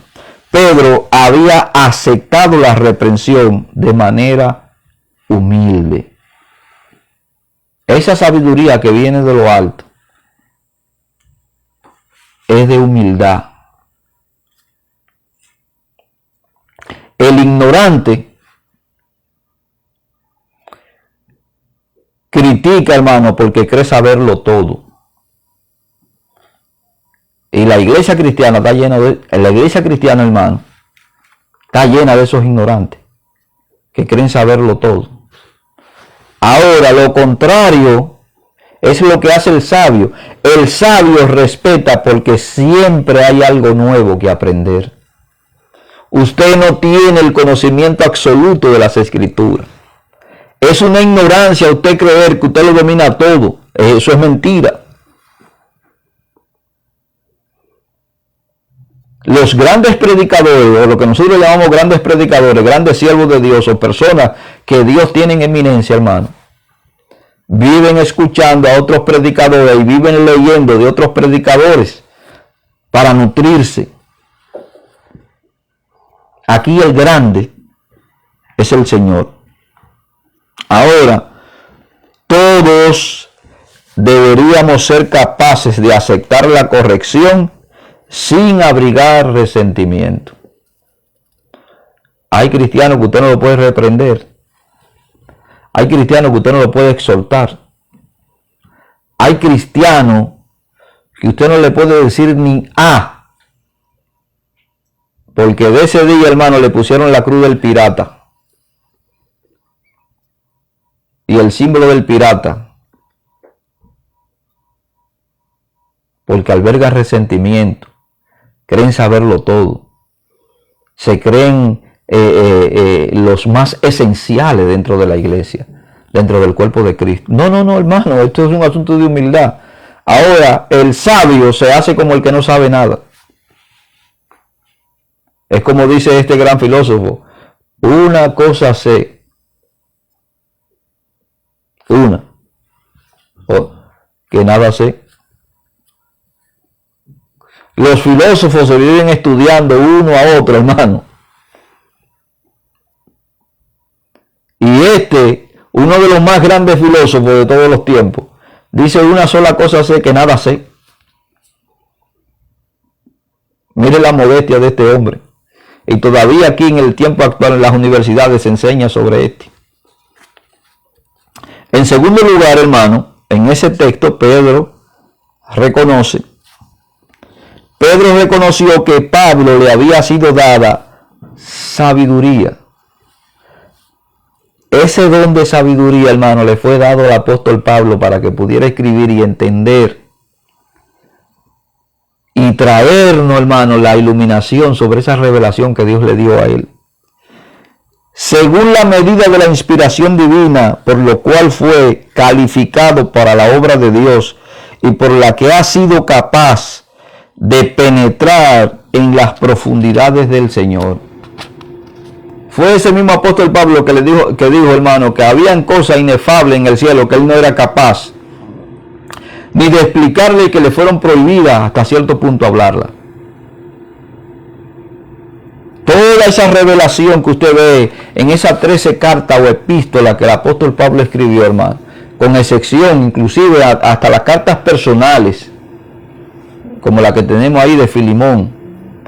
Pedro había aceptado la reprensión de manera humilde. Esa sabiduría que viene de lo alto es de humildad. El ignorante critica, hermano, porque cree saberlo todo. Y la iglesia cristiana está llena hermano, está llena de esos ignorantes que creen saberlo todo. Ahora, lo contrario es lo que hace el sabio. El sabio respeta porque siempre hay algo nuevo que aprender. Usted no tiene el conocimiento absoluto de las Escrituras. Es una ignorancia usted creer que usted lo domina todo. Eso es mentira. Los grandes predicadores, o lo que nosotros llamamos grandes predicadores, grandes siervos de Dios, o personas que Dios tiene en eminencia, hermano, viven escuchando a otros predicadores y viven leyendo de otros predicadores para nutrirse. Aquí el grande es el Señor. Ahora, todos deberíamos ser capaces de aceptar la corrección sin abrigar resentimiento. Hay cristianos que usted no lo puede reprender. Hay cristianos que usted no lo puede exhortar. Hay cristianos que usted no le puede decir ni A, porque de ese día, hermano, le pusieron la cruz del pirata y el símbolo del pirata, porque alberga resentimiento, creen saberlo todo, se creen los más esenciales dentro de la iglesia, dentro del cuerpo de Cristo. No, hermano, esto es un asunto de humildad. Ahora, el sabio se hace como el que no sabe nada. Es como dice este gran filósofo: una cosa sé, que nada sé. Los filósofos se viven estudiando uno a otro, hermano. Y uno de los más grandes filósofos de todos los tiempos, dice: una sola cosa sé, que nada sé. Mire la modestia de este hombre. Y todavía aquí en el tiempo actual en las universidades se enseña sobre esto. En segundo lugar, hermano, en ese texto Pedro reconoció que Pablo le había sido dada sabiduría. Ese don de sabiduría, hermano, le fue dado al apóstol Pablo para que pudiera escribir y entender y traernos, hermano, la iluminación sobre esa revelación que Dios le dio a él. Según la medida de la inspiración divina, por lo cual fue calificado para la obra de Dios y por la que ha sido capaz de penetrar en las profundidades del Señor. Fue ese mismo apóstol Pablo que dijo, hermano, que habían cosas inefables en el cielo que él no era capaz ni de explicarle, que le fueron prohibidas hasta cierto punto hablarla. Toda esa revelación que usted ve en esas 13 cartas o epístolas que el apóstol Pablo escribió, hermano, con excepción inclusive hasta las cartas personales, como la que tenemos ahí de Filimón,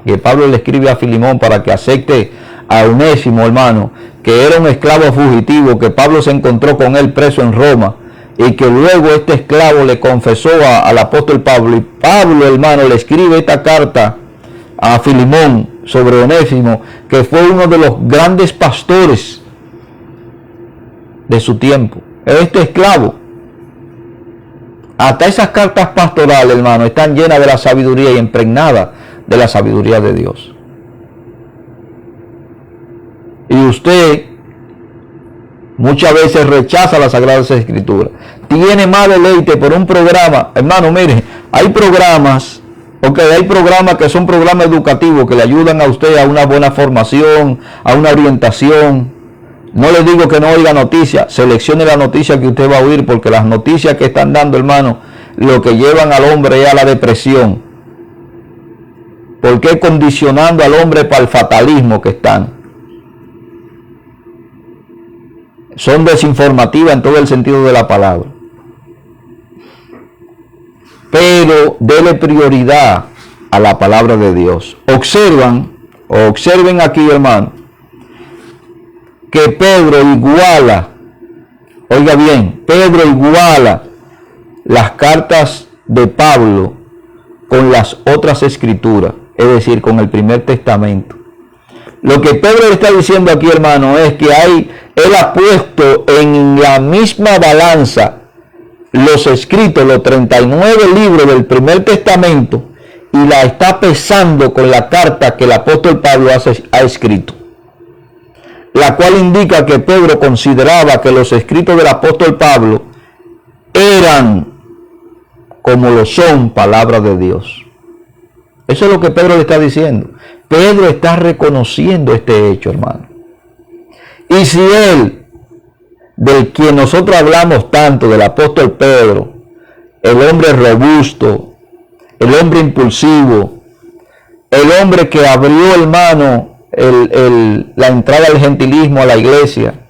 que Pablo le escribe a Filimón para que acepte a Onésimo, hermano, que era un esclavo fugitivo, que Pablo se encontró con él preso en Roma, y que luego este esclavo le confesó al apóstol Pablo, y Pablo, hermano, le escribe esta carta a Filimón sobre Onésimo, que fue uno de los grandes pastores de su tiempo. Este esclavo, hasta esas cartas pastorales, hermano, están llenas de la sabiduría y impregnadas de la sabiduría de Dios. Y usted muchas veces rechaza las Sagradas Escrituras. Tiene más deleite por un programa. Hermano, mire, hay programas que son programas educativos que le ayudan a usted a una buena formación, a una orientación. No le digo que no oiga noticias, seleccione la noticia que usted va a oír, porque las noticias que están dando, hermano, lo que llevan al hombre es a la depresión. Porque condicionando al hombre para el fatalismo que están. Son desinformativas en todo el sentido de la palabra. Pero dele prioridad a la palabra de Dios. Observen aquí, hermano, que Pedro iguala, oiga bien, Pedro iguala las cartas de Pablo con las otras escrituras, es decir, con el primer testamento. Lo que Pedro está diciendo aquí, hermano, es que él ha puesto en la misma balanza los escritos, los 39 libros del primer testamento, y la está pesando con la carta que el apóstol Pablo ha escrito, la cual indica que Pedro consideraba que los escritos del apóstol Pablo eran, como lo son, palabra de Dios. Eso es lo que Pedro le está diciendo. Pedro está reconociendo este hecho, hermano. Y si él, del quien nosotros hablamos tanto, del apóstol Pedro, el hombre robusto, el hombre impulsivo, el hombre que abrió, hermano, la entrada del gentilismo a la iglesia,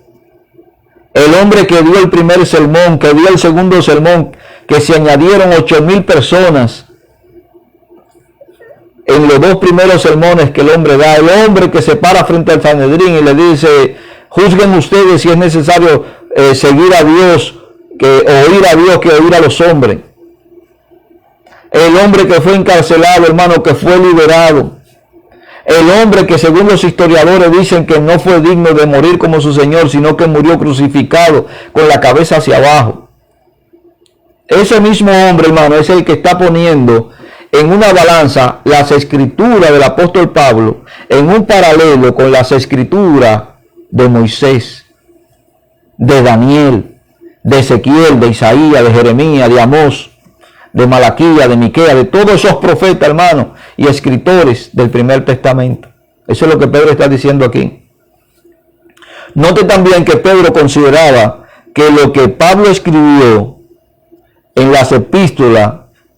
el hombre que dio el primer sermón, que dio el segundo sermón, que se añadieron 8,000 personas en los 2 primeros sermones que el hombre da, el hombre que se para frente al Sanedrín y le dice: juzguen ustedes si es necesario seguir a Dios, oír a Dios, que oír a los hombres. El hombre que fue encarcelado, hermano, que fue liberado. El hombre que según los historiadores dicen que no fue digno de morir como su Señor, sino que murió crucificado con la cabeza hacia abajo. Ese mismo hombre, hermano, es el que está poniendo en una balanza las escrituras del apóstol Pablo en un paralelo con las escrituras de Moisés, de Daniel, de Ezequiel, de Isaías, de Jeremías, de Amós, de Malaquía, de Miquea, de todos esos profetas, hermanos, y escritores del primer testamento. Eso es lo que Pedro está diciendo aquí. Note también que Pedro consideraba que lo que Pablo escribió en las epístolas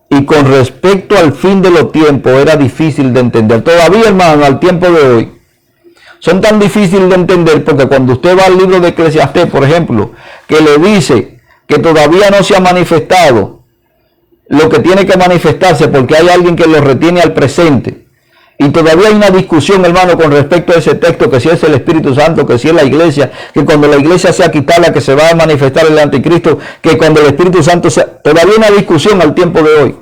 y con respecto al fin de los tiempos era difícil de entender. Todavía, hermano, al tiempo de hoy, son tan difíciles de entender porque cuando usted va al libro de Eclesiastés, por ejemplo, que le dice que todavía no se ha manifestado lo que tiene que manifestarse porque hay alguien que lo retiene al presente. Y todavía hay una discusión, hermano, con respecto a ese texto, que si es el Espíritu Santo, que si es la iglesia, que cuando la iglesia sea quitada, que se va a manifestar el anticristo, que cuando el Espíritu Santo sea... Todavía hay una discusión al tiempo de hoy.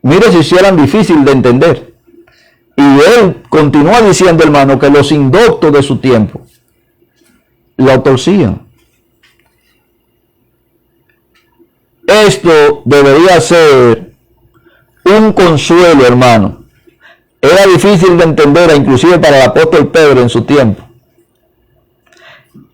Mire si hicieran difícil de entender. Y él continúa diciendo, hermano, que los indoctos de su tiempo lo torcían. Esto debería ser un consuelo, hermano. Era difícil de entender, inclusive para el apóstol Pedro en su tiempo.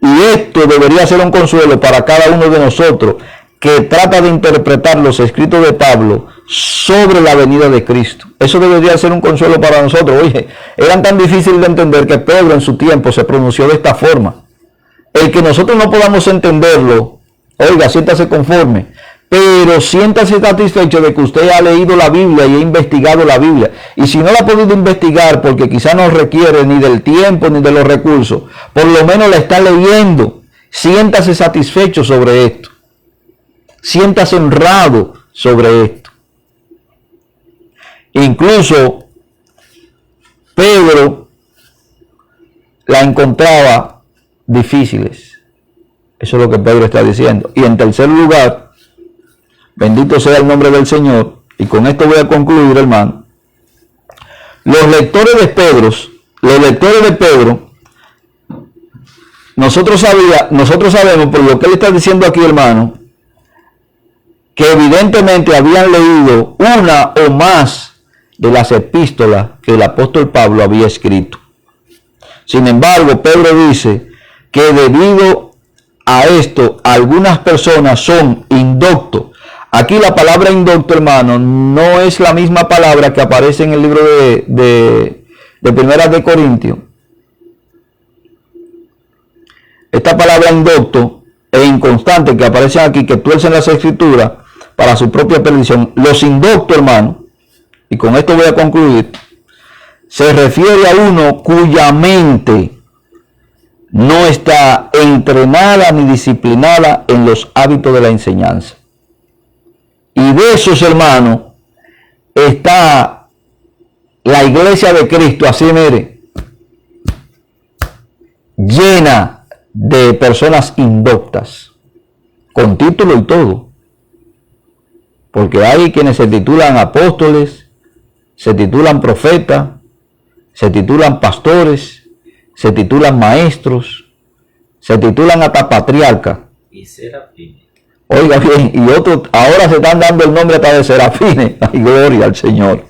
Y esto debería ser un consuelo para cada uno de nosotros que trata de interpretar los escritos de Pablo sobre la venida de Cristo. Eso debería ser un consuelo para nosotros. Oye, eran tan difíciles de entender que Pedro en su tiempo se pronunció de esta forma. El que nosotros no podamos entenderlo, oiga, siéntase conforme. Pero siéntase satisfecho de que usted ha leído la Biblia y ha investigado la Biblia. Y si no la ha podido investigar porque quizá no requiere ni del tiempo ni de los recursos, por lo menos la está leyendo. Siéntase satisfecho sobre esto. Siéntase honrado sobre esto. Incluso Pedro la encontraba difíciles. Eso es lo que Pedro está diciendo. Y en tercer lugar, bendito sea el nombre del Señor. Y con esto voy a concluir, hermano. Los lectores de Pedro, nosotros sabemos por lo que él está diciendo aquí, hermano, que evidentemente habían leído una o más de las epístolas que el apóstol Pablo había escrito. Sin embargo, Pedro dice que debido a esto, algunas personas son indoctos. Aquí la palabra indocto, hermano, no es la misma palabra que aparece en el libro de Primeras de Corintios. Esta palabra indocto e inconstante que aparecen aquí, que tuercen las escrituras para su propia perdición. Los indoctos, hermano, y con esto voy a concluir, se refiere a uno cuya mente no está entrenada ni disciplinada en los hábitos de la enseñanza. Y de esos, hermanos, está la iglesia de Cristo, así mire, llena de personas indoctas, con título y todo. Porque hay quienes se titulan apóstoles, se titulan profetas, se titulan pastores, se titulan maestros, se titulan hasta patriarcas. Y serafines. Oiga bien, y otros ahora se están dando el nombre hasta de serafines. Ay, gloria al Señor.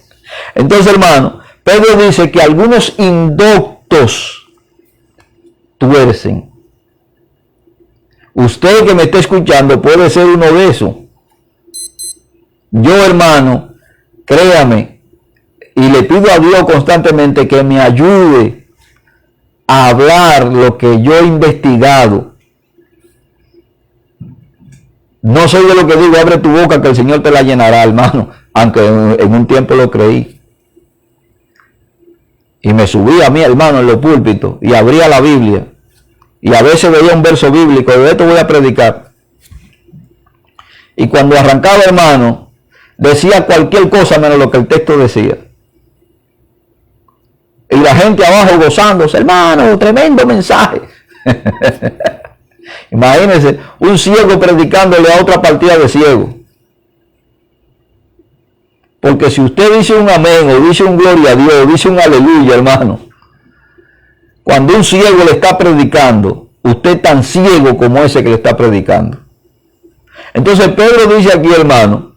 Entonces, hermano, Pedro dice que algunos indoctos tuercen. Usted que me está escuchando puede ser uno de esos. Yo, hermano, créame, y le pido a Dios constantemente que me ayude a hablar lo que yo he investigado. No soy de lo que digo, abre tu boca que el Señor te la llenará, hermano, aunque en un tiempo lo creí. Y me subía a mí, hermano, en los púlpitos y abría la Biblia. Y a veces veía un verso bíblico, de esto voy a predicar. Y cuando arrancaba, hermano, decía cualquier cosa menos lo que el texto decía. Y la gente abajo gozándose, hermano, tremendo mensaje. Imagínense, un ciego predicándole a otra partida de ciegos. Porque si usted dice un amén, o dice un gloria a Dios, o dice un aleluya, hermano, cuando un ciego le está predicando, usted es tan ciego como ese que le está predicando. Entonces Pedro dice aquí, hermano,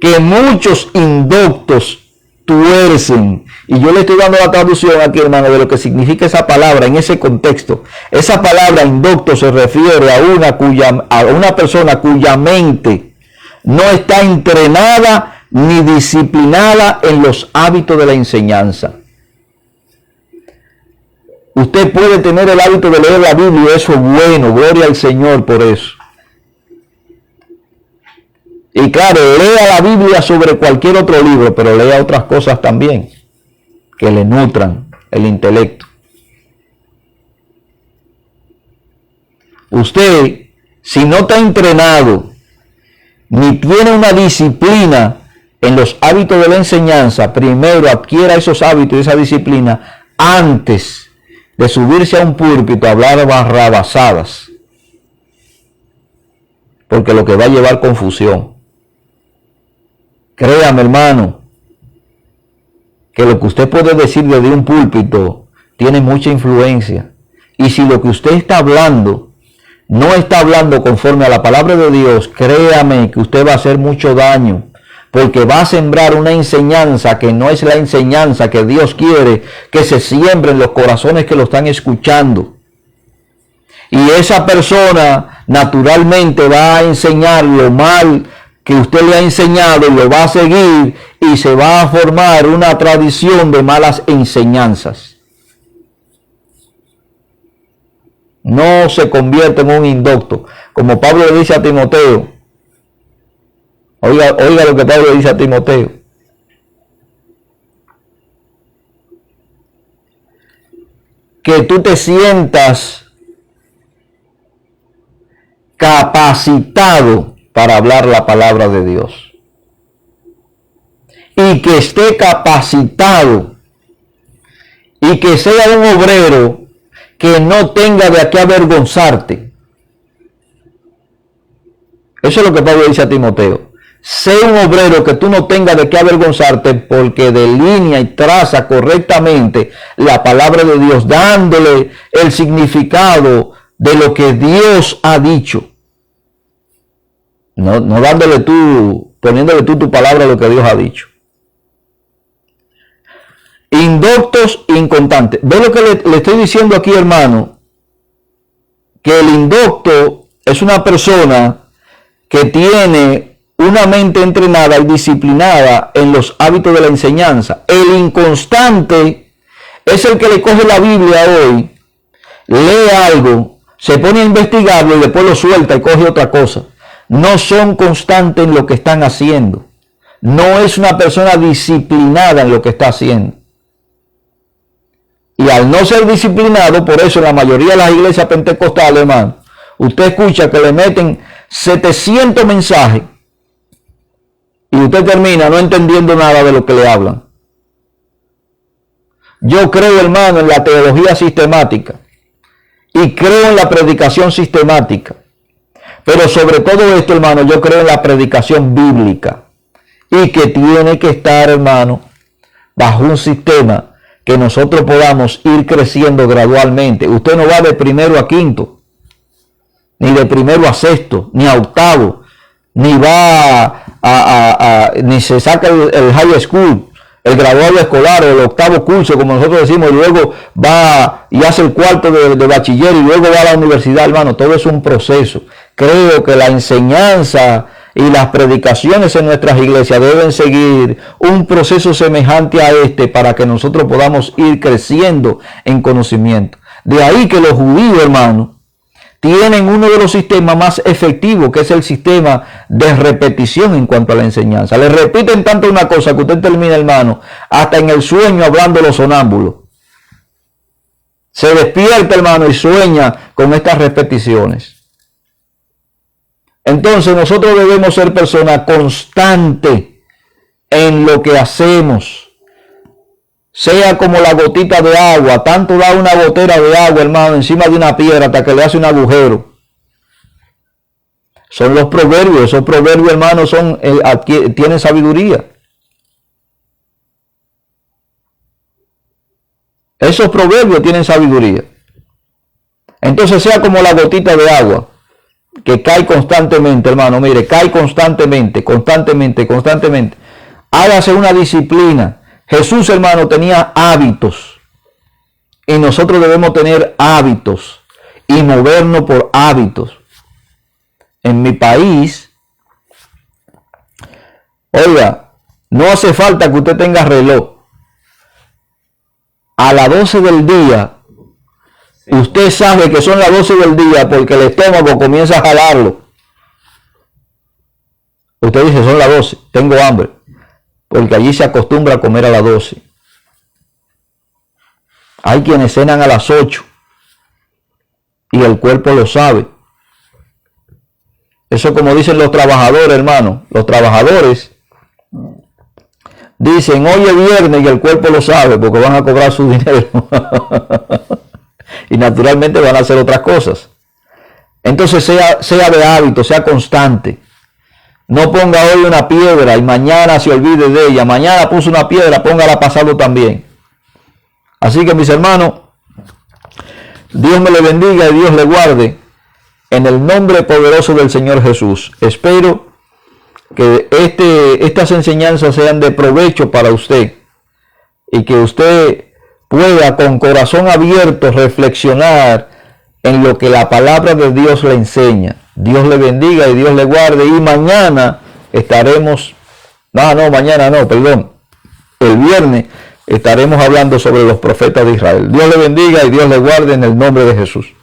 que muchos indoctos tuercen, y yo le estoy dando la traducción aquí, hermano, de lo que significa esa palabra en ese contexto. Esa palabra indocto se refiere a una persona cuya mente no está entrenada ni disciplinada en los hábitos de la enseñanza. Usted puede tener el hábito de leer la Biblia, y eso es bueno, gloria al Señor por eso. Y claro, lea la Biblia sobre cualquier otro libro, pero lea otras cosas también que le nutran el intelecto. Usted, si no está entrenado, ni tiene una disciplina en los hábitos de la enseñanza, primero adquiera esos hábitos y esa disciplina antes de subirse a un púlpito a hablar barrabasadas, porque lo que va a llevar confusión. Créame, hermano, que lo que usted puede decir desde un púlpito tiene mucha influencia. Y si lo que usted está hablando no está hablando conforme a la palabra de Dios, créame que usted va a hacer mucho daño, porque va a sembrar una enseñanza que no es la enseñanza que Dios quiere que se siembre en los corazones que lo están escuchando. Y esa persona naturalmente va a enseñar lo mal que usted le ha enseñado y lo va a seguir, y se va a formar una tradición de malas enseñanzas. No se convierte en un indocto, como Pablo le dice a Timoteo. Oiga lo que Pablo le dice a Timoteo. Que tú te sientas capacitado para hablar la palabra de Dios. Y que esté capacitado. Y que sea un obrero que no tenga de qué avergonzarte. Eso es lo que Pablo dice a Timoteo. Sé un obrero que tú no tengas de qué avergonzarte, porque delinea y traza correctamente la palabra de Dios, dándole el significado de lo que Dios ha dicho. No dándole tú, poniéndole tú tu palabra a lo que Dios ha dicho. Indoctos inconstantes. ¿Ve lo que le estoy diciendo aquí, hermano? Que el indocto es una persona que tiene una mente entrenada y disciplinada en los hábitos de la enseñanza. El inconstante es el que le coge la Biblia hoy, lee algo, se pone a investigarlo y después lo suelta y coge otra cosa. No son constantes en lo que están haciendo. No es una persona disciplinada en lo que está haciendo. Y al no ser disciplinado, por eso en la mayoría de las iglesias pentecostales, hermano, usted escucha que le meten 700 mensajes y usted termina no entendiendo nada de lo que le hablan. Yo creo, hermano, en la teología sistemática y creo en la predicación sistemática. Pero sobre todo esto, hermano, yo creo en la predicación bíblica, y que tiene que estar, hermano, bajo un sistema que nosotros podamos ir creciendo gradualmente. Usted no va de primero a quinto, ni de primero a sexto, ni a octavo, ni va ni se saca el high school, el graduado escolar, o el octavo curso, como nosotros decimos, y luego va y hace el cuarto de bachiller, y luego va a la universidad, hermano. Todo es un proceso. Creo que la enseñanza y las predicaciones en nuestras iglesias deben seguir un proceso semejante a este, para que nosotros podamos ir creciendo en conocimiento. De ahí que los judíos, hermano, tienen uno de los sistemas más efectivos, que es el sistema de repetición en cuanto a la enseñanza. Le repiten tanto una cosa que usted termina, hermano, hasta en el sueño hablando los sonámbulos. Se despierta, hermano, y sueña con estas repeticiones. Entonces nosotros debemos ser personas constantes en lo que hacemos. Sea como la gotita de agua, tanto da una gotera de agua, hermano, encima de una piedra hasta que le hace un agujero. Son los proverbios. Esos proverbios, hermano, tienen sabiduría. Esos proverbios tienen sabiduría. Entonces sea como la gotita de agua que cae constantemente, hermano. Mire, cae constantemente. Hágase una disciplina. Jesús, hermano, tenía hábitos. Y nosotros debemos tener hábitos y movernos por hábitos. En mi país, oiga, no hace falta que usted tenga reloj. A las 12 del día, usted sabe que son las 12 del día porque el estómago comienza a jalarlo. Usted dice, son las 12, tengo hambre. Porque allí se acostumbra a comer a las 12. Hay quienes cenan a las 8 y el cuerpo lo sabe. Eso como dicen los trabajadores, hermano. Los trabajadores dicen, hoy es viernes y el cuerpo lo sabe porque van a cobrar su dinero. Y naturalmente van a hacer otras cosas. Entonces sea de hábito, sea constante. No ponga hoy una piedra y mañana se olvide de ella. Mañana puso una piedra, póngala pasado también. Así que mis hermanos, Dios me le bendiga y Dios le guarde en el nombre poderoso del Señor Jesús. Espero que estas enseñanzas sean de provecho para usted y que usted pueda con corazón abierto reflexionar en lo que la palabra de Dios le enseña. Dios le bendiga y Dios le guarde. Y mañana estaremos, el viernes estaremos hablando sobre los profetas de Israel. Dios le bendiga y Dios le guarde en el nombre de Jesús.